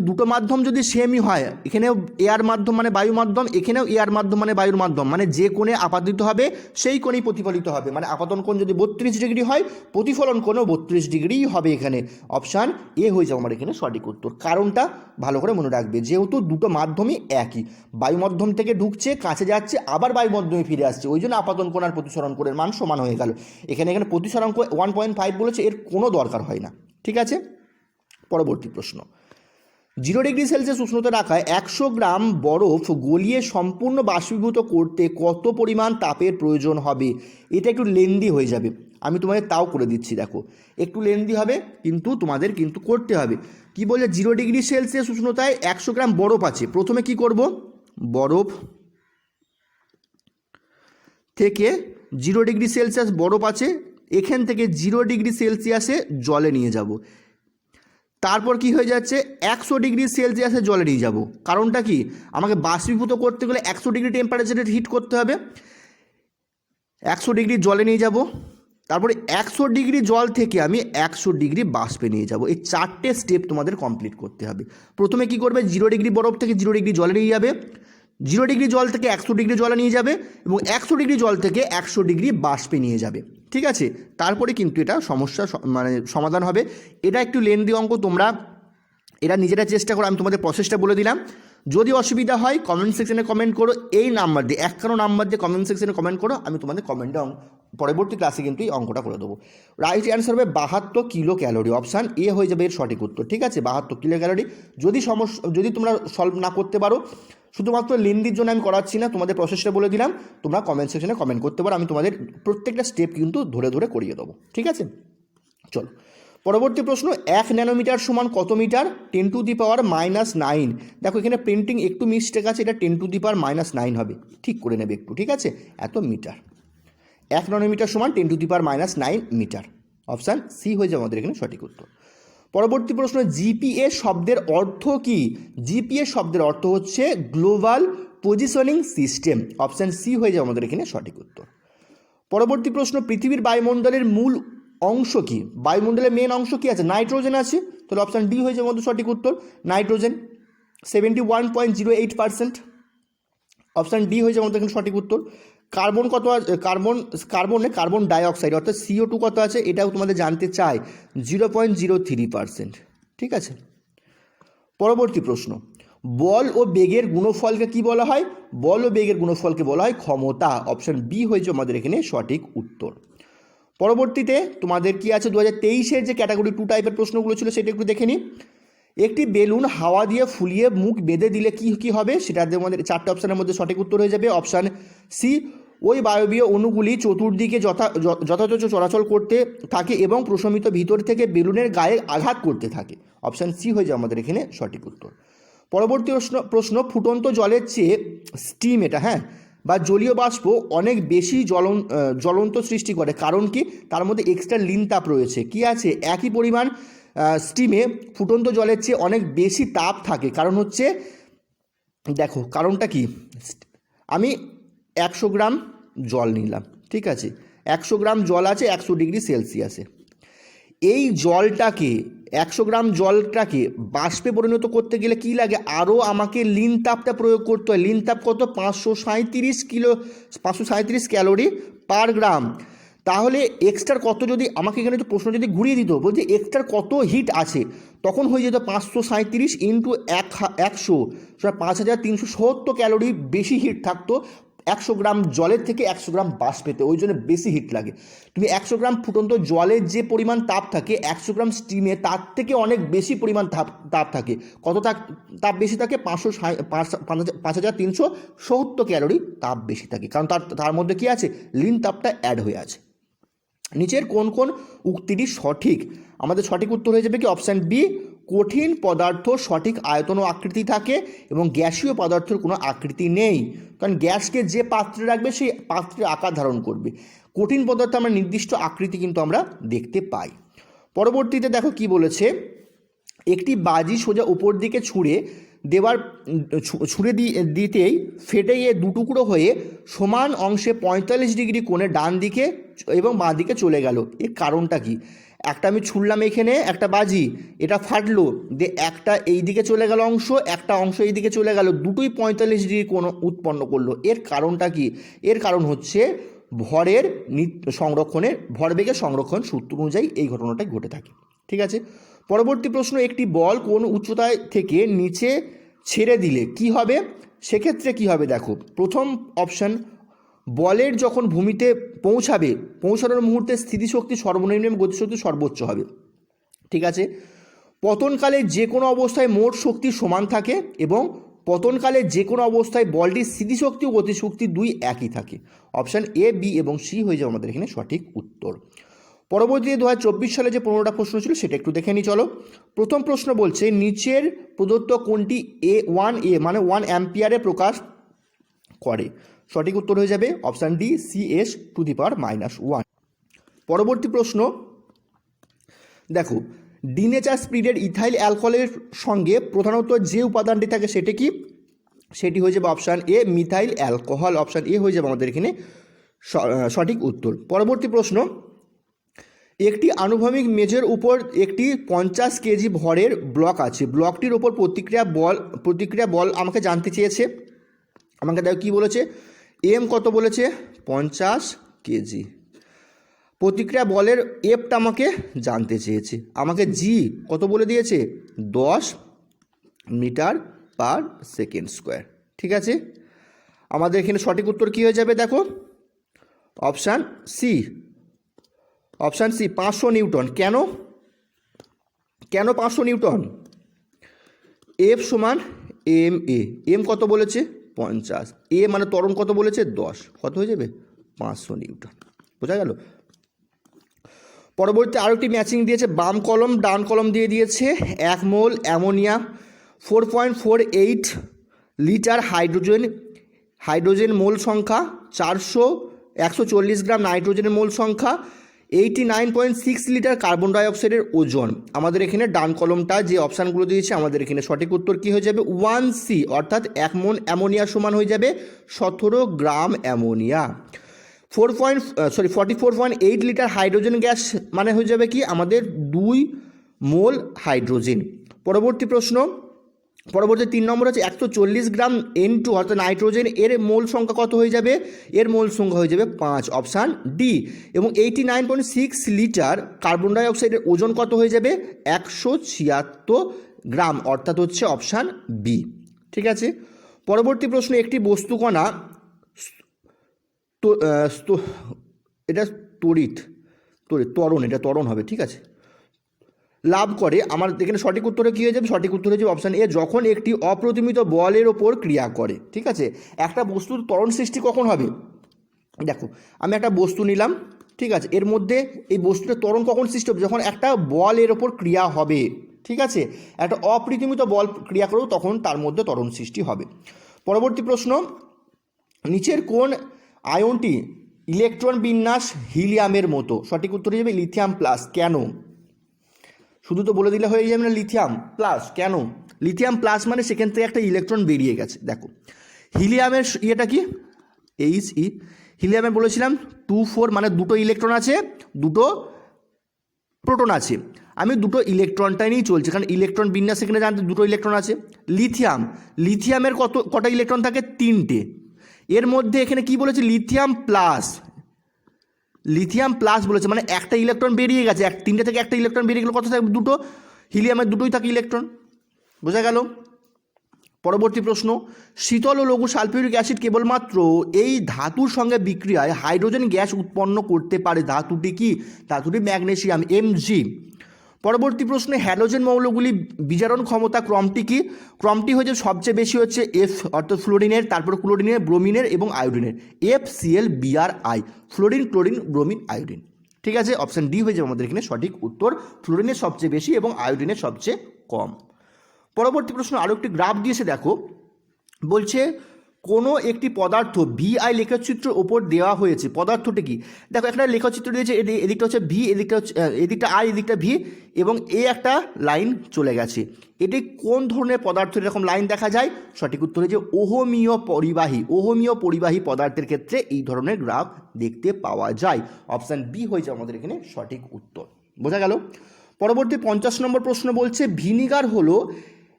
দুটো মাধ্যম যদি সেমই হয়, এখানেও এয়ার মাধ্যম মানে বায়ু মাধ্যম, এখানেও এয়ার মাধ্যম মানে বায়ুর মাধ্যম, মানে যে কোণে আপাতিত হবে সেই কোণেই প্রতিফলিত হবে। মানে আপাতন কোণ যদি 32 ডিগ্রি হয়, প্রতিফলন কোণও 32 ডিগ্রিই হবে। এখানে অপশান এ হয়ে যাবে আমার এখানে সঠিক উত্তর। কারণটা ভালো করে মনে রাখবে, যেহেতু দুটো মাধ্যমই একই, বায়ু মাধ্যম থেকে ঢুকছে, কাছে যাচ্ছে, আবার বায়ু মাধ্যমে ফিরে আসছে, ওই জন্য আপাতন কোণ আর প্রতিসরণ কোণের মান সমান হয়ে গেল। এখানে প্রতিসরণ কোণ 1.5 বলেছে, এর কোনো দরকার হয় না। ঠিক আছে, পরবর্তী প্রশ্ন, 0 ডিগ্রি সেলসিয়াস উষ্ণতা রাখায় 100 গ্রাম বরফ গলিয়ে সম্পূর্ণ বাষ্পীভূত করতে কত পরিমাণ তাপের প্রয়োজন হবে? এটা একটু লেন্দি হয়ে যাবে, আমি তোমাদের তাও করে দিচ্ছি। দেখো একটু লেন্দি হবে, কিন্তু তোমাদের কিন্তু করতে হবে। কি বলে, 0 ডিগ্রি সেলসিয়াস উষ্ণতায় 100 গ্রাম বরফ আছে। প্রথমে কি করব, বরফ থেকে 0 ডিগ্রি সেলসিয়াস বরফ আছে, এখান থেকে 0 ডিগ্রি সেলসিয়াসে জলে নিয়ে যাব। তারপর কি হয়ে যাচ্ছে, 100 ডিগ্রি সেলসিয়াসে জলে নিয়ে যাব। কারণটা কি, আমাকে বাষ্পীভূত করতে গেলে 100 ডিগ্রি টেম্পারেচারে হিট করতে হবে। 100 ডিগ্রি জলে নিয়ে যাব, তারপরে 100 ডিগ্রি জল থেকে আমি 100 ডিগ্রি বাষ্পে নিয়ে যাব। এই 4টে স্টেপ তোমাদের কমপ্লিট করতে হবে। প্রথমে কি করবে, 0 ডিগ্রি বরফ থেকে 0 ডিগ্রি জলে নিয়ে যাবে, 0 ডিগ্রি জল থেকে 100 ডিগ্রি জলে নিয়ে যাবে এবং 100 ডিগ্রি জল থেকে 100 ডিগ্রি বাষ্পে নিয়ে যাবে। ঠিক আছে, তারপরে কিন্তু এটা সমস্যা মানে সমাধান হবে। এটা একটু লেন্দি অঙ্ক, তোমরা এটা নিজেরা চেষ্টা করো, আমি তোমাদের প্রসেসটা বলে দিলাম। যদি অসুবিধা হয় কমেন্ট সেকশনে কমেন্ট করো, এই নাম্বার দিয়ে 51 নাম্বার দিয়ে কমেন্ট সেকশনে কমেন্ট করো, আমি তোমাদের কমেন্টে পরবর্তী ক্লাসে কিন্তু এই অঙ্কটা করে দেবো। রাইট অ্যান্সার হবে 72 কিলো ক্যালোরি, অপশান এ হয়ে যাবে এর সঠিক উত্তর। ঠিক আছে, 72 কিলো ক্যালোরি। যদি তোমরা সলভ না করতে পারো, শুধুমাত্র লেন্দির জন্য আমি করাচ্ছি না, তোমাদের প্রসেসটা বলে দিলাম, তোমরা কমেন্ট সেকশনে কমেন্ট করতে পারো, আমি তোমাদের প্রত্যেকটা স্টেপ কিন্তু ধরে ধরে করিয়ে দেবো। ঠিক আছে, চলো পরবর্তী প্রশ্ন। 1 ন্যানোমিটার সমান কত মিটার? 10⁻⁹। দেখো এখানে প্রিন্টিং একটু মিস্টেক আছে, এটা 10⁻⁹ হবে, ঠিক করে নেবে একটু। ঠিক আছে, এত মিটার। 1 ন্যানোমিটার সমান 10⁻⁹ মিটার, অপশান সি হয়ে যাবে আমাদের এখানে সঠিক উত্তর। পরবর্তী প্রশ্ন, জিপিএস শব্দের অর্থ কি? জিপিএস শব্দের অর্থ হচ্ছে global positioning system, option C হয়ে যাবে আমাদের এখানে সঠিক উত্তর। পরবর্তী প্রশ্ন, পৃথিবীর বায়ুমণ্ডলের মূল অংশ কি? বায়ুমণ্ডলের মেন অংশ কি আছে? নাইট্রোজেন আছে, তাহলে অপশান ডি হয়ে যাবে আমাদের সঠিক উত্তর, নাইট্রোজেন 71.08%, অপশান ডি হয়ে যাবে আমাদের এখানে সঠিক উত্তর। কার্বন কত আছে? কার্বন ডাইঅক্সাইড অর্থাৎ CO2 কত আছে, এটাও তোমাদের জানতে চাই, 0.03%। ঠিক আছে, পরবর্তী প্রশ্ন, বল ও বেগের গুণফলকে কি বলা হয়? বল ও বেগের গুণফলকে বলা হয় ক্ষমতা, অপশান বি হয়েছে আমাদের এখানে সঠিক উত্তর। পরবর্তীতে তোমাদের কি আছে, 2023-এর যে ক্যাটাগরি 2 টাইপের প্রশ্নগুলো ছিল সেটা একটু দেখে নিই। একটি বেলুন হাওয়া দিয়ে ফুলিয়ে মুখ বেঁধে দিলে কি হবে? সেটা আমাদের 4টে অপশানের মধ্যে সঠিক উত্তর হয়ে যাবে, অপশান সি। ওই বায়বীয় অণুগুলি চতুর্দিকে যথাযথ চলাচল করতে থাকে এবং প্রশমিত ভিতর থেকে বেলুনের গায়ে আঘাত করতে থাকে, অপশান সি হয়ে যাবে আমাদের এখানে সঠিক উত্তর। পরবর্তী প্রশ্ন, ফুটন্ত জলের চেয়ে স্টিম বা জলীয় বাষ্প অনেক বেশি জ্বলন্ত সৃষ্টি করে, কারণ কি? তার মধ্যে এক্সট্রা লিন তাপ রয়েছে। কি আছে? একই পরিমাণ স্টিমে ফুটন্ত জলের চেয়ে অনেক বেশি তাপ থাকে, কারণ হচ্ছে, দেখো কারণটা কি, আমি 100 গ্রাম জল নিলাম, ঠিক আছে, 100 গ্রাম জল আছে 100 ডিগ্রি সেলসিয়াসে, এই জলটাকে 100 গ্রাম জলটাকে বাষ্পে পরিণত করতে গেলে কি লাগে? আরও আমাকে লিন তাপটা প্রয়োগ করতে হয়। লিন তাপ কত? 537 ক্যালোরি পার গ্রাম। তাহলে এক্সট্রার কত, যদি আমাকে এখানে তো প্রশ্ন যদি ঘুরিয়ে দিত, বলছে এক্সট্রার কত হিট আছে, তখন হয়ে যেত 537 ইন্টু 100, 5370 ক্যালোরি বেশি হিট থাকতো 100 গ্রাম জলের থেকে 100 গ্রাম বাষ্পেতে, ওই জন্য বেশি হিট লাগে। তুমি 100 গ্রাম ফুটন্ত জলের যে পরিমাণ তাপ থাকে 100 গ্রাম স্টিমে তার থেকে অনেক বেশি পরিমাণ তাপ থাকে। কত তাপ বেশি থাকে? 5370 ক্যালোরি তাপ বেশি থাকে, কারণ তার মধ্যে কি আছে? লিন তাপটা অ্যাড হয়ে আছে। নিচের কোন কোন উক্তিটি সঠিক? আমাদের সঠিক উত্তর হয়ে যাবে কি, অপশান বি। কঠিন পদার্থ সঠিক আয়তন ও আকৃতি থাকে এবং গ্যাসীয় পদার্থের কোনো আকৃতি নেই, কারণ গ্যাসকে যে পাত্রে রাখবে সেই পাত্রে আকার ধারণ করবে। কঠিন পদার্থ আমরা নির্দিষ্ট আকৃতি কিন্তু আমরা দেখতে পাই। পরবর্তীতে দেখো কি বলেছে, একটি বাজি সোজা উপর দিকে ছুঁড়ে দিতেই ফেটে গিয়ে দুটুকরো হয়ে সমান অংশে 45 ডিগ্রি কোণে ডান দিকে এবং বাঁ দিকে চলে গেল, এর কারণটা কি? একটা আমি ছুড়লাম এখানে একটা বাজি, এটা ফাটলো, একটা এই দিকে চলে গেল অংশ, একটা অংশ এই দিকে চলে গেল, দুটোই 45 ডিগ্রি কোণ উৎপন্ন করলো, এর কারণটা কি? এর কারণ হচ্ছে ভরবেগের সংরক্ষণ সূত্র অনুযায়ী এই ঘটনাটাই ঘটে থাকে। ঠিক আছে, পরবর্তী প্রশ্ন, একটি বল কোন উচ্চতায় থেকে নিচে ছেড়ে দিলে কি হবে? সেক্ষেত্রে কি হবে? দেখো, প্রথম অপশান, বলের যখন ভূমিতে পৌঁছানোর মুহূর্তে স্থিতিশক্তি সর্বনিম্ন এবং গতিশক্তি সর্বোচ্চ হবে। ঠিক আছে, পতনকালে যে কোনো অবস্থায় মোট শক্তি সমান থাকে এবং পতনকালে যে কোনো অবস্থায় বলটির স্থিতিশক্তি ও গতিশক্তি দুই একই থাকে, অপশান এ, বি এবং সি হয়ে যাবে আমাদের এখানে সঠিক উত্তর। পরবর্তীতে 2024 সালে যে 15টা প্রশ্ন ছিল সেটা একটু দেখে নিই চলো। প্রথম প্রশ্ন বলছে, নিচের প্রদত্ত কোনটি 1A মানে 1 অ্যাম্পিয়ারে প্রকাশ করে? সঠিক উত্তর হয়ে যাবে অপশান ডি, CS⁻⁻1। পরবর্তী প্রশ্ন দেখো, ডিনেচার স্পিরিটের ইথাইল অ্যালকোহলের সঙ্গে প্রধানত যে উপাদানটি থাকে সেটি কি? সেটি হয়ে যাবে option A, methyl alcohol, option A হয়ে যাবে আমাদের এখানে সঠিক উত্তর। পরবর্তী প্রশ্ন, একটি আনুভূমিক মেঝের উপর একটি 50 কেজি ভরের ব্লক আছে, ব্লকটির ওপর প্রতিক্রিয়া বল আমাকে জানতে চেয়েছে। আমাকে দেখো কী বলেছে, এম কত বলেছে 50 কেজি, প্রতিক্রিয়া বলের এফটা আমাকে জানতে চেয়েছে, আমাকে জি কত বলে দিয়েছে 10 মিটার পার সেকেন্ড স্কোয়ার। ঠিক আছে, আমাদের এখানে সঠিক উত্তর কী হয়ে যাবে দেখো, অপশান সি 500 নিউটন। কেন 500 নিউটন? এফ সমান এম এ, এম কত বলেছে 50, এ মানে ত্বরণ কত বলেছে 10, কত হয়ে যাবে 500 নিউটন। বোঝা গেল? পরবর্তী আরও একটি ম্যাচিং দিয়েছে, বাম কলম ডান কলম দিয়ে দিয়েছে। 1 মোল অ্যামোনিয়া, 4.48 লিটার হাইড্রোজেন মোল সংখ্যা, 140 গ্রাম নাইট্রোজেনের মোল সংখ্যা, 89.6 লিটার কার্বন ডাইঅক্সাইডের ওজন। আমাদের এখানে ডান কলমটা যে অপশানগুলো দিয়েছে, আমাদের এখানে সঠিক উত্তর কী হয়ে যাবে 1C, অর্থাৎ 1 মন অ্যামোনিয়া সমান হয়ে যাবে 17 গ্রাম অ্যামোনিয়া। 44.8 লিটার হাইড্রোজেন গ্যাস মানে হয়ে যাবে কি আমাদের 2 মোল হাইড্রোজেন। পরবর্তী 3 নম্বর হচ্ছে 140 গ্রাম N2 অর্থাৎ নাইট্রোজেন, এর মোল সংখ্যা কত হয়ে যাবে, এর মোল সংখ্যা হয়ে যাবে 5, অপশান ডি। এবং 89.6 লিটার কার্বন ডাইঅক্সাইডের ওজন কত হয়ে যাবে 176 গ্রাম, অর্থাৎ হচ্ছে অপশান বি। ঠিক আছে, পরবর্তী প্রশ্ন, একটি বস্তুকণা এটা ত্বরণ, এটা ত্বরণ হবে। ঠিক আছে, লাভ করে, আমার এখানে সঠিক উত্তরে কী হয়ে যাবে, সঠিক উত্তর হয়ে যাবে অপশান এ, যখন একটি অপ্রতিমিত বলের ওপর ক্রিয়া করে। ঠিক আছে, একটা বস্তুর ত্বরণ সৃষ্টি কখন হবে, দেখো আমি একটা বস্তু নিলাম, ঠিক আছে, এর মধ্যে এই বস্তুটার ত্বরণ কখন সৃষ্টি হবে, যখন একটা বল এর ওপর ক্রিয়া হবে। ঠিক আছে, একটা অপ্রতিমিত বল ক্রিয়া করেও তখন তার মধ্যে ত্বরণ সৃষ্টি হবে। পরবর্তী প্রশ্ন, নিচের কোন আয়নটি ইলেকট্রন বিন্যাস হিলিয়ামের মতো, সঠিক উত্তর হয়ে যাবে লিথিয়াম প্লাস। কেন, শুধু তো বলে দিলে হয়ে যাবে না লিথিয়াম প্লাস, কেন লিথিয়াম প্লাস মানে সেখান থেকে একটা ইলেকট্রন বেরিয়ে গেছে। দেখো হিলিয়ামের ইয়েটা কি He, হিলিয়ামে বলেছিলাম 2-4 মানে দুটো ইলেকট্রন আছে, দুটো প্রোটন আছে, আমি দুটো ইলেকট্রনটাই নিয়েই চলছে, কারণ ইলেকট্রন বিন্যাস এখানে জানতে দুটো ইলেকট্রন আছে। লিথিয়ামের কটা ইলেকট্রন থাকে 3টে, এর মধ্যে এখানে কি বলেছে লিথিয়াম প্লাস বলেছে, মানে একটা ইলেকট্রন বেরিয়ে গেছে, 3টে থেকে একটা ইলেকট্রন বেরিয়ে গেল, কত থাকবে দুটো, হিলিয়ামের দুটোই থাকে ইলেকট্রন। বোঝা গেল? পরবর্তী প্রশ্ন, শীতল ও লঘু সালফিউরিক অ্যাসিড কেবলমাত্র এই ধাতুর সঙ্গে বিক্রিয়ায় হাইড্রোজেন গ্যাস উৎপন্ন করতে পারে, ধাতুটি কি, ধাতুটি ম্যাগনেসিয়াম Mg। পরবর্তী প্রশ্নে, হ্যালোজেন মৌলগুলি বিজারণ ক্ষমতা ক্রমটি কি, ক্রমটি হচ্ছে সবচেয়ে বেশি হচ্ছে F অর্থাৎ ফ্লোরিনের, তারপর ক্লোরিনের, ব্রোমিনের এবং আয়োডিনের, FCl-Bri, fluorine chlorine bromine iodine. ঠিক আছে, অপশান ডি হয়ে যাবে আমাদের এখানে সঠিক উত্তর, ফ্লোরিনের সবচেয়ে বেশি এবং আয়োডিনের সবচেয়ে কম। পরবর্তী প্রশ্ন, আরও একটি গ্রাফ দিয়েছে, দেখো বলছে কোনো একটি পদার্থ VI লেখচিত্রের ওপর দেওয়া হয়েছে, পদার্থটি কি, দেখো একটা লেখচিত্র দিয়েছে, এদিকটা হচ্ছে ভি, এদিকটা আই, এদিকটা ভি, এবং এ একটা লাইন চলে গেছে, এটি কোন ধরনের পদার্থ, এরকম লাইন দেখা যায়, সঠিক উত্তর হচ্ছে ওহমীয় পরিবাহী পদার্থের ক্ষেত্রে এই ধরনের গ্রাফ দেখতে পাওয়া যায়, অপশান বি হয়েছে আমাদের এখানে সঠিক উত্তর। বোঝা গেল? পরবর্তী 50 নম্বর প্রশ্ন বলছে, ভিনিগার হলো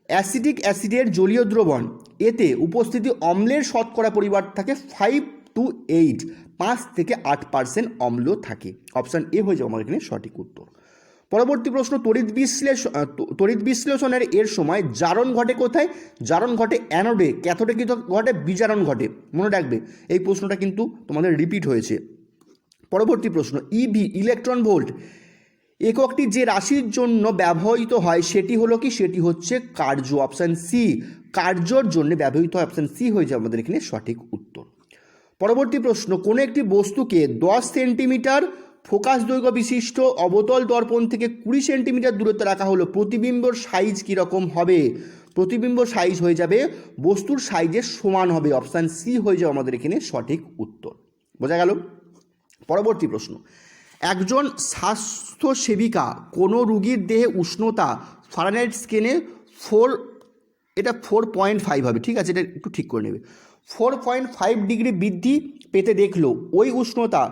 অ্যাসিডিক অ্যাসিডের জলীয় দ্রবণ, এতে উপস্থিতি অম্লের শতকরা পরিমাণ থাকে 5 to 8, 5 থেকে 8% অম্ল থাকে, অপশান এ হয়ে যাবে আমার এখানে সঠিক উত্তর। পরবর্তী প্রশ্ন, তড়িৎ বিশ্লেষণের এর সময় জারণ ঘটে কোথায়, জারণ ঘটে অ্যানোডে, ক্যাথোডে কি ঘটে, বিজারণ ঘটে, মনে রাখবে এই প্রশ্নটা কিন্তু তোমাদের রিপিট হয়েছে। পরবর্তী প্রশ্ন, ইভি ইলেকট্রন ভোল্ট এককটি যে রাশির জন্য ব্যবহৃত হয় সেটি হলো কি, সেটি হচ্ছে কার্য, অপশান সি, কার্যর জন্য ব্যবহৃত হয়, অপশান সি হয়ে যাবে আমাদের এখানে সঠিক উত্তর। পরবর্তী প্রশ্ন, কোনো একটি বস্তুকে 10 সেন্টিমিটার ফোকাস দৈর্ঘ্য বিশিষ্ট অবতল দর্পণ থেকে 20 সেন্টিমিটার দূরত্বে রাখা হলো, প্রতিবিম্বর সাইজ কীরকম হবে, প্রতিবিম্ব সাইজ হয়ে যাবে বস্তুর সাইজের সমান হবে, অপশান সি হয়ে যাবে আমাদের এখানে সঠিক উত্তর। বোঝা গেল? পরবর্তী প্রশ্ন, একজন স্বাস্থ্যসেবিকা কোনো রোগীর দেহে উষ্ণতা ফারেনহাইট স্কেলে 4 এটা 4.5 হবে, ঠিক আছে, এটা একটু ঠিক করে নেবে। 4.5 ডিগ্রি বৃদ্ধি পেতে দেখলো ওই উষ্ণতা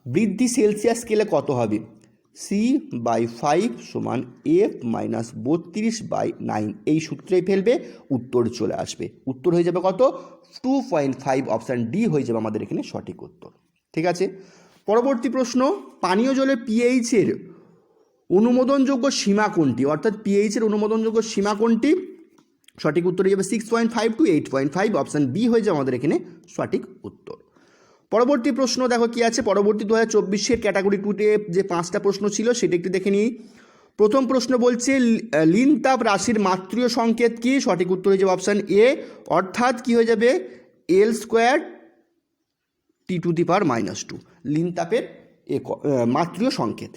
বৃদ্ধি সেলসিয়াস স্কেলে কত হবে? C/5 সমান F মাইনাস 32/9, এই সূত্রেই ফেলবে, উত্তর চলে আসবে। উত্তর হয়ে যাবে কত? 2.5, অপশান ডি হয়ে যাবে আমাদের এখানে সঠিক উত্তর। ঠিক আছে, পরবর্তী প্রশ্ন, পানীয় জলের পিএইচের অনুমোদনযোগ্য সীমা কোনটি? অর্থাৎ পিএইচের অনুমোদনযোগ্য সীমা কোনটি? সঠিক উত্তর হয়ে যাবে 6.5 to 8.5, অপশান বি হয়ে যাবে আমাদের এখানে সঠিক উত্তর। পরবর্তী প্রশ্ন দেখো কি আছে, পরবর্তী 2024 ক্যাটাগরি 2-তে যে 5টা প্রশ্ন ছিল সেটা একটু দেখে নিই। প্রথম প্রশ্ন বলছে লিন তাপ রাশির মাত্রীয় সংকেত কি? সঠিক উত্তর হয়ে যাবে অপশান এ, অর্থাৎ কি হয়ে যাবে L² T⁻², লিন তাপের মাত্রীয় সংকেত,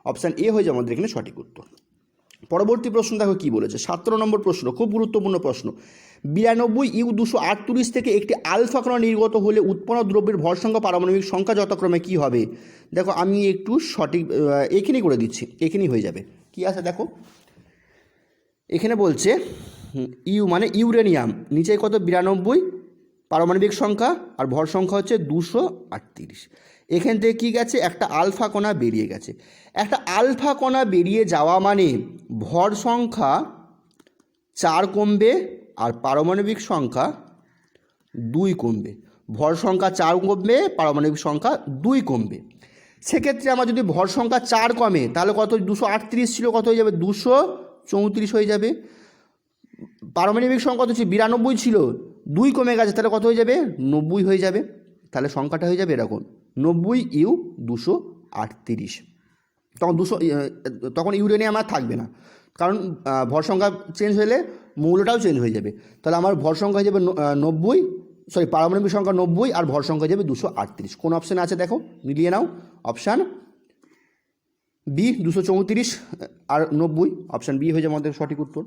অপশান এ হয়ে যাবে আমাদের এখানে সঠিক উত্তর। পরবর্তী প্রশ্ন দেখো কি বলেছে, 17 নম্বর প্রশ্ন, খুব গুরুত্বপূর্ণ প্রশ্ন। 92U238 থেকে একটি আলফা কণা নির্গত হলে উৎপন্ন দ্রব্যের ভর সংখ্যা পারমাণবিক সংখ্যা যথাক্রমে কী হবে? দেখো আমি একটু সঠিক এখানেই করে দিচ্ছি, এখানেই হয়ে যাবে। কি আছে দেখো, এখানে বলছে ইউ মানে ইউরেনিয়াম, নিচে কত 92 পারমাণবিক সংখ্যা, আর ভর সংখ্যা হচ্ছে 238। এখান থেকে কী গেছে, একটা আলফা কণা বেরিয়ে গেছে। একটা আলফা কণা বেরিয়ে যাওয়া মানে ভর সংখ্যা 4 কমবে আর পারমাণবিক সংখ্যা 2 কমবে। ভর সংখ্যা 4 কমবে, পারমাণবিক সংখ্যা 2 কমবে। সেক্ষেত্রে আমার যদি ভর সংখ্যা 4 কমে তাহলে কত, 238 ছিল, কত হয়ে যাবে 234 হয়ে যাবে। পারমাণবিক সংখ্যা কত ছিল, 92 ছিল, 2 কমে গেছে, তাহলে কত হয়ে যাবে 90 হয়ে যাবে। তাহলে সংখ্যাটা হয়ে যাবে এরকম 90U238। তখন ইউরেনিয়াম আর থাকবে না, কারণ ভর সংখ্যা চেঞ্জ হলে মৌলটাও চেঞ্জ হয়ে যাবে। তাহলে আমার ভর সংখ্যা হয়ে যাবে 90, পারমাণবিক সংখ্যা 90 আর ভর সংখ্যা হয়ে যাবে 238। কোন অপশানে আছে দেখো, মিলিয়ে নাও। অপশান বি 234 আর 90, অপশান বি হয়ে যাবে আমাদের সঠিক উত্তর।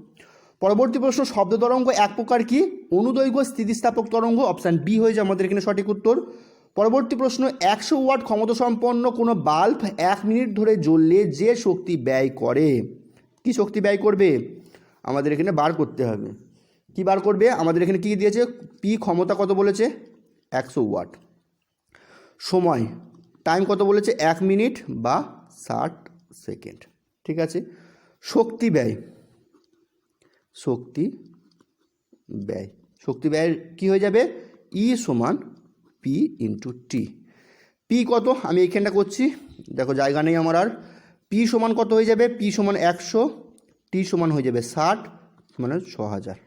পরবর্তী প্রশ্ন, শব্দ তরঙ্গ এক প্রকার কি? অনুদৈর্ঘ্য স্থিতিস্থাপক তরঙ্গ, অপশান বি হয়ে যাবে আমাদের এখানে সঠিক উত্তর। পরবর্তী প্রশ্ন, 100 ওয়াট ক্ষমতা সম্পন্ন কোনো বাল্ব 1 মিনিট ধরে জ্বললে যে শক্তি ব্যয় করে, কি শক্তি ব্যয় করবে? আমাদের এখানে বার করতে হবে। কি বার করবে? আমাদের এখানে কি দিয়েছে, পি ক্ষমতা কত বলেছে 100 ওয়াট, সময় টাইম কত বলেছে 1 মিনিট বা 60 সেকেন্ড। ঠিক আছে, শক্তি ব্যয়, শক্তি ব্যয়ের কি হয়ে যাবে, ই সমান পি ইন্টু টি। পি কত, আমি এইখানটা করছি, দেখো জায়গা নেই আমার আর। পি সমান কত হয়ে যাবে, পি সমান 100, টি সমান হয়ে যাবে 60, মানে 6000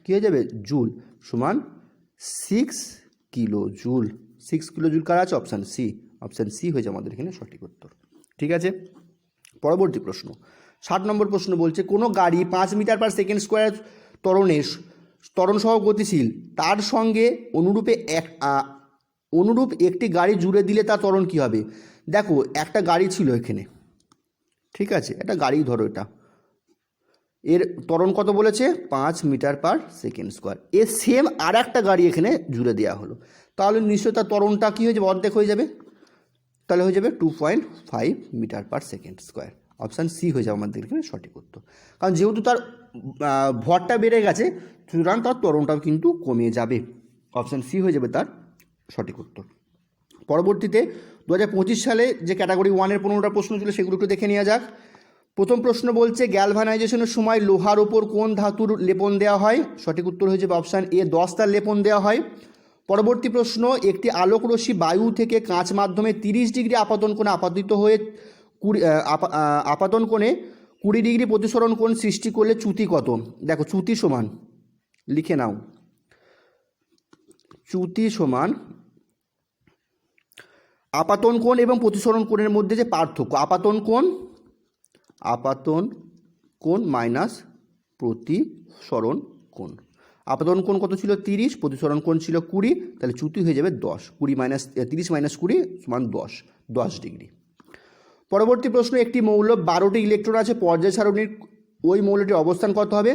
কী হয়ে যাবে জুল, সমান 6 কিলো জুল। 6 কিলো জুল কার আছে? অপশান সি, অপশান সি হয়ে যাবে আমাদের এখানে সঠিক উত্তর। ঠিক আছে, পরবর্তী প্রশ্ন 60 নম্বর প্রশ্ন বলছে, কোনো গাড়ি 5 মিটার পার সেকেন্ড স্কোয়ার ত্বরণ সহ গতিশীল, তার সঙ্গে অনুরূপ একটি গাড়ি জুড়ে দিলে তার ত্বরণ কী হবে? দেখো একটা গাড়ি ছিল এখানে, ঠিক আছে, একটা গাড়ি ধরো, এটা এর ত্বরণ কত বলেছে 5 মিটার পার সেকেন্ড স্কোয়ার। এর সেম আর একটা গাড়ি এখানে জুড়ে দেওয়া হলো, তাহলে নিশ্চয়ই তার ত্বরণটা কী হয়ে যাবে, অর্ধেক হয়ে যাবে। তাহলে হয়ে যাবে 2.5 metre per second square, option C হয়ে যাবে আমাদের এখানে সঠিক উত্তর। কারণ যেহেতু তার ভরটা বেড়ে গেছে, সুতরাং তার ত্বরণটাও কিন্তু কমে যাবে, অপশান সি হয়ে যাবে তার সঠিক উত্তর। পরবর্তীতে 2025 সালে যে ক্যাটাগরি 1-এর 15টা প্রশ্ন ছিল সেগুলো একটু দেখে নেওয়া যাক। প্রথম প্রশ্ন বলছে, গ্যালভানাইজেশনের সময় লোহার ওপর কোন ধাতুর লেপন দেওয়া হয়? সঠিক উত্তর হয়ে যাবে অপশান এ, দস্তার লেপন দেওয়া হয়। পরবর্তী প্রশ্ন, একটি আলোক রশ্মি বায়ু থেকে কাঁচ মাধ্যমে 30 ডিগ্রি আপাতন কোণে আপাতিত হয়ে আপাতন কোণে 20 ডিগ্রি প্রতিসরণ কোণ সৃষ্টি করলে চ্যুতি কত? দেখো চ্যুতি সমান, লিখে নাও, চ্যুতি সমান আপাতন কোণ এবং প্রতিসরণ কোণের মধ্যে যে পার্থক্য, আপাতন কোণ মাইনাস প্রতিসরণ কোণ। আপাতন কোণ কত ছিল 30, প্রতিসরণ কোণ ছিল 20, তাহলে চ্যুতি হয়ে যাবে 10, 30 মাইনাস 20 সমান 10 ডিগ্রি। পরবর্তী প্রশ্ন, একটি মৌল 12টি ইলেকট্রন আছে পর্যায় সারণীর, ওই মৌলটির অবস্থান কত হবে?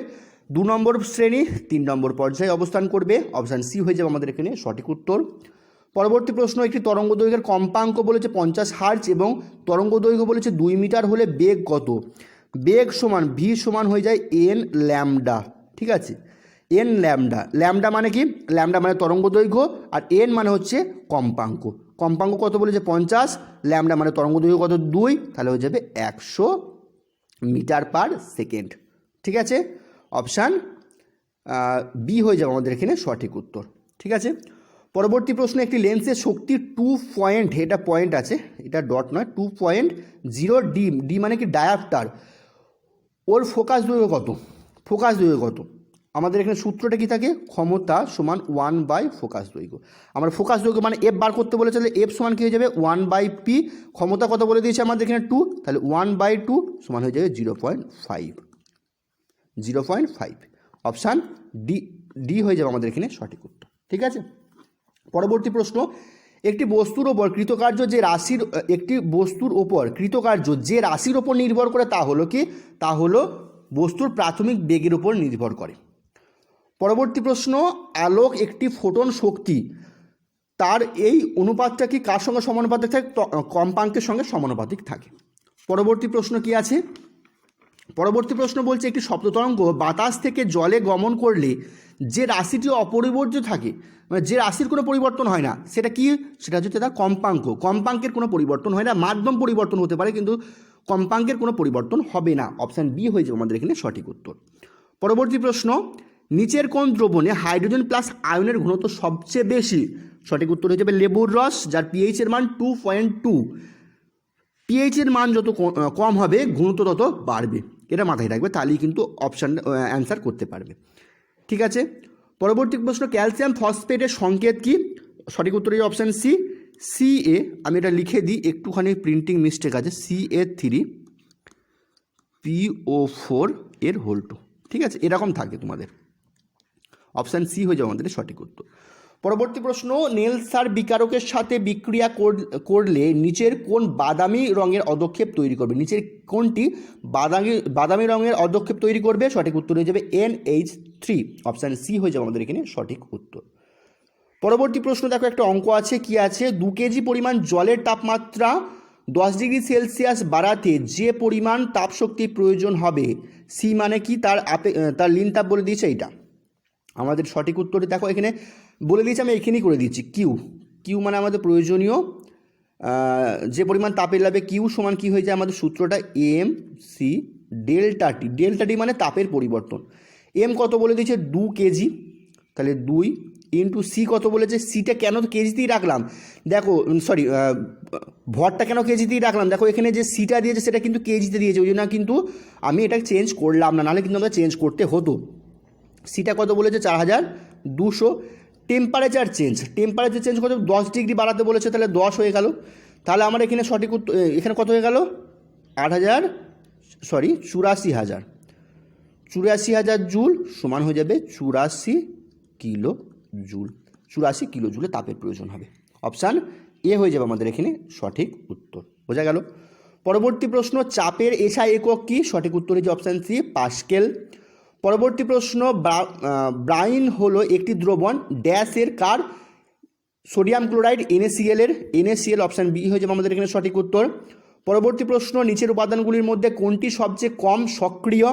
2 নম্বর শ্রেণী 3 নম্বর পর্যায়ে অবস্থান করবে, অপশান সি হয়ে যাবে আমাদের এখানে সঠিক উত্তর। পরবর্তী প্রশ্ন, একটি তরঙ্গ দৈর্ঘ্যের কম্পাঙ্ক বলেছে 50 হার্জ এবং তরঙ্গ দৈর্ঘ্য বলেছে 2 মিটার হলে বেগ কত? বেগ সমান ভি সমান হয়ে যায় এন ল্যামডা, ঠিক আছে, এন ল্যামডা। ল্যামডা মানে কি? ল্যামডা মানে তরঙ্গ দৈর্ঘ্য, আর এন মানে হচ্ছে কম্পাঙ্ক। কম্পাঙ্ক কত বলেছে? 50। ল্যামডা মানে তরঙ্গ দৈর্ঘ্য কত? 2, তাহলে হয়ে যাবে 100 মিটার পার সেকেন্ড, ঠিক আছে। অপশান বি হয়ে যাবে আমাদের এখানে সঠিক উত্তর, ঠিক আছে। পরবর্তী প্রশ্ন, একটি লেন্সের শক্তি 2 পয়েন্ট, এটা পয়েন্ট আছে, এটা ডট নয়, 2.0 ডি, ডি মানে কি? ডায়াপ্টার। ওর ফোকাস দৈর্ঘ্য কত? ফোকাস দৈর্ঘ্য কত? আমাদের এখানে সূত্রটা কি থাকে? ক্ষমতা সমান 1 ফোকাস দৈর্ঘ্য। আমরা ফোকাস দৈর্ঘ্য মানে এফ বার করতে বলেছে, তাহলে এফ সমান কী হয়ে যাবে? 1/p। ক্ষমতা কত বলে দিয়েছে আমাদের এখানে? 2, তাহলে 1/2 সমান হয়ে যাবে 0.5, 0.5। অপশান ডি, ডি হয়ে যাবে আমাদের এখানে সঠিক উত্তর, ঠিক আছে। পরবর্তী প্রশ্ন, একটি বস্তুর ওপর কৃতকার্য যে রাশির, একটি বস্তুর ওপর কৃতকার্য যে রাশির ওপর নির্ভর করে তা হলো কি? তা হলো বস্তুর প্রাথমিক বেগের উপর নির্ভর করে। পরবর্তী প্রশ্ন, আলোক একটি ফোটন শক্তি, তার এই অনুপাতটা কি কার সঙ্গে সমানুপাতিক থাকে? কম্পাঙ্কের সঙ্গে সমানুপাতিক থাকে। পরবর্তী প্রশ্ন কি আছে? পরবর্তী প্রশ্ন বলছে, একটি শব্দতরঙ্গ বাতাস থেকে জলে গমন করলে যে রাশিটি অপরিবর্তিত থাকে, মানে যে রাশির কোনো পরিবর্তন হয় না, সেটা কি? সেটা হচ্ছে তার কম্পাঙ্ক। কম্পাঙ্কের কোনো পরিবর্তন হয় না, মাধ্যম পরিবর্তন হতে পারে কিন্তু কম্পাঙ্কের কোনো পরিবর্তন হবে না। অপশান বি হয়ে যাবে আমাদের এখানে সঠিক উত্তর। পরবর্তী প্রশ্ন, নিচের কোন দ্রবণে হাইড্রোজেন প্লাস আয়নের ঘনত্ব সবচেয়ে বেশি? সঠিক উত্তর হয়ে যাবে লেবুর রস, যার পিএইচের মান 2.2। পিএইচের মান যত কম হবে ঘনত্ব তত বাড়বে, এটা মাথায় রাখবে, তাহলেই কিন্তু অপশান অ্যান্সার করতে পারবে, ঠিক আছে। পরবর্তী প্রশ্ন, ক্যালসিয়াম ফসফেটের সংকেত কি? সঠিক উত্তর হচ্ছে অপশান সি, CA। আমি এটা লিখে দিই, একটুখানি প্রিন্টিং মিস্টেক আছে, CA3PO4 এর হোল 2, ঠিক আছে, এরকম থাকে তোমাদের। অপশান সি হয়ে যাবে আমাদের সঠিক উত্তর। পরবর্তী প্রশ্ন, নেলসার বিকারকের সাথে বিক্রিয়া করলে নিচের কোন বাদামি রঙের অদক্ষেপ তৈরি করবে? নিচের কোনটি বাদামি রঙের অদক্ষেপ তৈরি করবে? সঠিক উত্তর হয়ে যাবে NH3। অপশান সি হয়ে যাবে আমাদের এখানে সঠিক উত্তর। পরবর্তী প্রশ্ন দেখো, একটা অঙ্ক আছে, কি আছে? 2 কেজি পরিমাণ জলের তাপমাত্রা 10 ডিগ্রি সেলসিয়াস বাড়াতে যে পরিমাণ তাপশক্তি প্রয়োজন হবে, সি মানে কি? তার লিন তাপ বলে দিয়েছে এইটা। আমাদের সঠিক উত্তরে দেখো এখানে বলে দিয়েছি, আমি এখানেই করে দিচ্ছি, কিউ মানে আমাদের প্রয়োজনীয় যে পরিমাণ তাপের লাভে কিউ সমান কি হয়ে যায়? আমাদের সূত্রটা MC ডেল্টা টি। ডেল্টা টি মানে তাপের পরিবর্তন। এম কত বলে দিয়েছে? 2 কেজি, তাহলে 2 ইন্টু সি কত বলেছে? সিটা কেন কেজিতেই রাখলাম দেখো, সরি, ভরটা কেন কেজিতেই রাখলাম? দেখো এখানে যে সিটা দিয়েছে সেটা কিন্তু কেজিতে দিয়েছে, ওই জন্য কিন্তু আমি এটা চেঞ্জ করলাম না, নাহলে কিন্তু আমরা চেঞ্জ করতে হতো। সিটা কত বলেছে? 4200। টেম্পারেচার চেঞ্জ করতে 10 ডিগ্রি বাড়াতে বলেছে, তাহলে 10 হয়ে গেল। তাহলে আমার এখানে সঠিক উত্তর, এখানে কত হয়ে গেল? 84,000 জুল সমান হয়ে যাবে 84 কিলো জুল। 84 কিলো জুলে তাপের প্রয়োজন হবে। অপশান এ হয়ে যাবে আমাদের এখানে সঠিক উত্তর, বোঝা গেল। পরবর্তী প্রশ্ন, চাপের এসআই একক কি? সঠিক উত্তর হচ্ছে অপশান সি, পাস্কেল। পরবর্তী প্রশ্ন, ব্রাইন হলো একটি দ্রবণ ড্যাশের কার? সোডিয়াম ক্লোরাইড, NaCl এর। NaCl অপশান বি হয়ে যাবে আমাদের এখানে সঠিক উত্তর। পরবর্তী প্রশ্ন, নিচের উপাদানগুলির মধ্যে কোনটি সবচেয়ে কম সক্রিয়?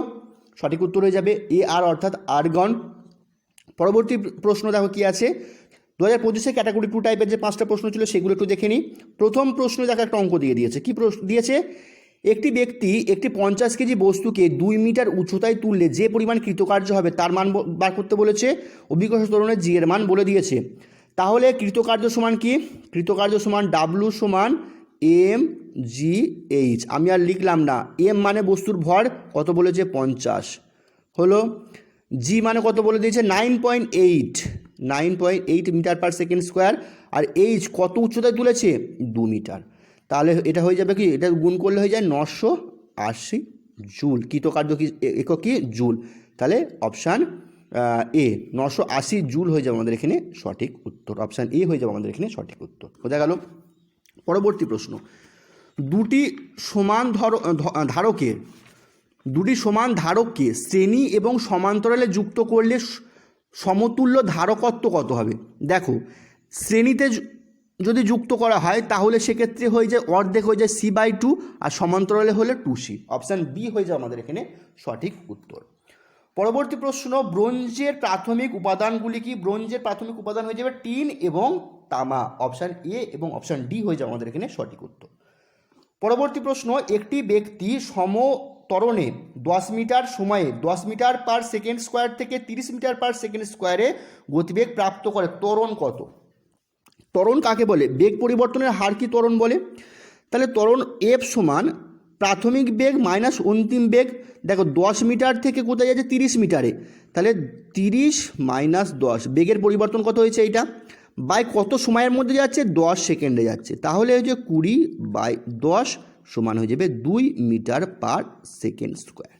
সঠিক উত্তর হয়ে যাবে AR অর্থাৎ আর্গন। পরবর্তী প্রশ্ন দেখো কি আছে, 2025 ক্যাটাগরি 2 টাইপের যে 5টা প্রশ্ন ছিল সেগুলো একটু দেখে নিই। প্রথম প্রশ্ন দেখো একটা অঙ্ক দিয়ে দিয়েছে, কি প্রশ্ন দিয়েছে? একটি ব্যক্তি একটি 50 কেজি বস্তুকে 2 মিটার উচ্চতায় তুললে যে পরিমাণ কৃতকার্য হবে তার মান বার করতে বলেছে। অভিজ্ঞ ত্বরণের জি এর মান বলে দিয়েছে। তাহলে কৃতকার্য সমান কি? কৃতকার্য সমান W সমান mgh। আমি আর লিখলাম না। এম মানে বস্তুর ভর, কত বলেছে? 50 হলো। জি মানে কত বলে দিয়েছে? 9.8 মিটার পার সেকেন্ড স্কোয়ার। আর এইচ কত উচ্চতায় তুলেছে? 2 মিটার। তাহলে এটা হয়ে যাবে কি, এটা গুণ করলে হয়ে যায় 980 জুল। কৃতকার্য কি একক কি? জুল। তাহলে অপশান এ 980 জুল হয়ে যাবে আমাদের এখানে সঠিক উত্তর। অপশান এ হয়ে যাবে আমাদের এখানে সঠিক উত্তর, বোঝা গেল। পরবর্তী প্রশ্ন, দুটি সমান ধারককে শ্রেণী এবং সমান্তরালে যুক্ত করলে সমতুল্য ধারকত্ব কত হবে? দেখো, শ্রেণীতে যদি যুক্ত করা হয় তাহলে সেক্ষেত্রে হয়ে যায় অর্ধেক হয়ে যায় C/2 আর সমান্তরালে হলে 2C। অপশান বি হয়ে যায় আমাদের এখানে সঠিক উত্তর। পরবর্তী প্রশ্ন, ব্রোঞ্জের প্রাথমিক উপাদানগুলি কি? ব্রোঞ্জের প্রাথমিক উপাদান হয়ে যাবে টিন এবং তামা। অপশান এ এবং অপশান ডি হয়ে যাবে আমাদের এখানে সঠিক উত্তর। পরবর্তী প্রশ্ন, একটি ব্যক্তি সমতরণে 10 মিটার সময়ে 10 মিটার পার সেকেন্ড স্কোয়ার থেকে 30 মিটার পার সেকেন্ড স্কোয়ারে গতিবেগ প্রাপ্ত করে, ত্বরণ কত? ত্বরণ কাকে বলে? বেগ পরিবর্তনের হার কি ত্বরণ বলে? তাহলে ত্বরণ এফ সমান প্রাথমিক বেগ মাইনাস অন্তিম বেগ। দেখো 10 মিটার থেকে কোথায় যাচ্ছে? 30 মিটারে, তাহলে 30 মাইনাস 10, বেগের পরিবর্তন কত হয়েছে এইটা, বাই কত সময়ের মধ্যে যাচ্ছে? 10 সেকেন্ডে যাচ্ছে, তাহলে হচ্ছে 20/10 সমান হয়ে যাবে 2 মিটার পার সেকেন্ড স্কোয়ার।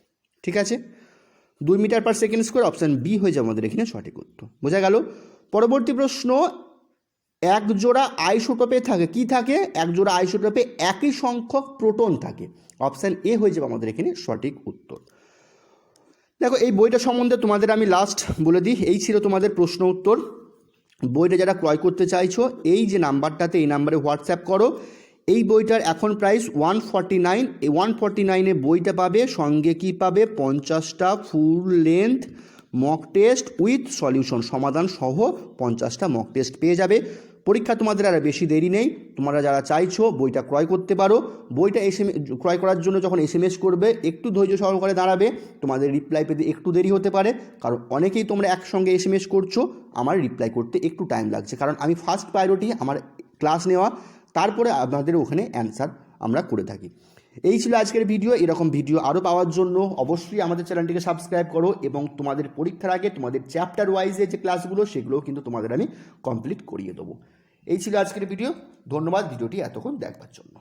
ঠিক আছে, 2 metre per second square, option B হয়ে যাবে আমাদের এখানে সঠিক উত্তর। বোঝা গেল? পরবর্তী প্রশ্ন, এক জোড়া আইসোটোপে থাকে, কি থাকে? এক জোড়া আইসোটোপে একই সংখ্যক প্রোটন থাকে। অপশান এ হয়ে যাবে আমাদের এখানে সঠিক উত্তর। দেখো এই বইটা সম্বন্ধে তোমাদের আমি লাস্ট বলে দিই, এই ছিল তোমাদের প্রশ্ন উত্তর। বইটা যারা ক্রয় করতে চাইছো এই যে নাম্বারটাতে, এই নাম্বারে হোয়াটসঅ্যাপ করো। এই বইটার এখন প্রাইস 149। এই 149-এ বইটা পাবে, সঙ্গে কি পাবে? 50টা full length mock test with solution, সমাধান সহ 50টা মক টেস্ট পেয়ে যাবে। পরীক্ষা তোমাদের আর বেশি দেরি নেই, তোমরা যারা চাইছো বইটা ক্রয় করতে পারো। বইটা ক্রয় করার জন্য যখন SMS করবে একটু ধৈর্য সহকারে দাঁড়াবে, তোমাদের রিপ্লাই পেতে একটু দেরি হতে পারে, কারণ অনেকেই তোমরা একসঙ্গে SMS করছো, আমার রিপ্লাই করতে একটু টাইম লাগছে, কারণ আমি ফার্স্ট প্রায়োরিটি আমার ক্লাস নেওয়া, তারপরে আপনাদের ওখানে অ্যান্সার আমরা করে থাকি। এই ছিল আজকের ভিডিও। এরকম ভিডিও আরও পাওয়ার জন্য অবশ্যই আমাদের চ্যানেলটিকে সাবস্ক্রাইব করো, এবং তোমাদের পরীক্ষার আগে তোমাদের চ্যাপ্টার ওয়াইজে যে ক্লাসগুলো সেগুলোও কিন্তু তোমাদের আমি কমপ্লিট করিয়ে দেবো। এই ছিল আজকের ভিডিও। ধন্যবাদ ভিডিওটি এতক্ষণ দেখবার জন্য।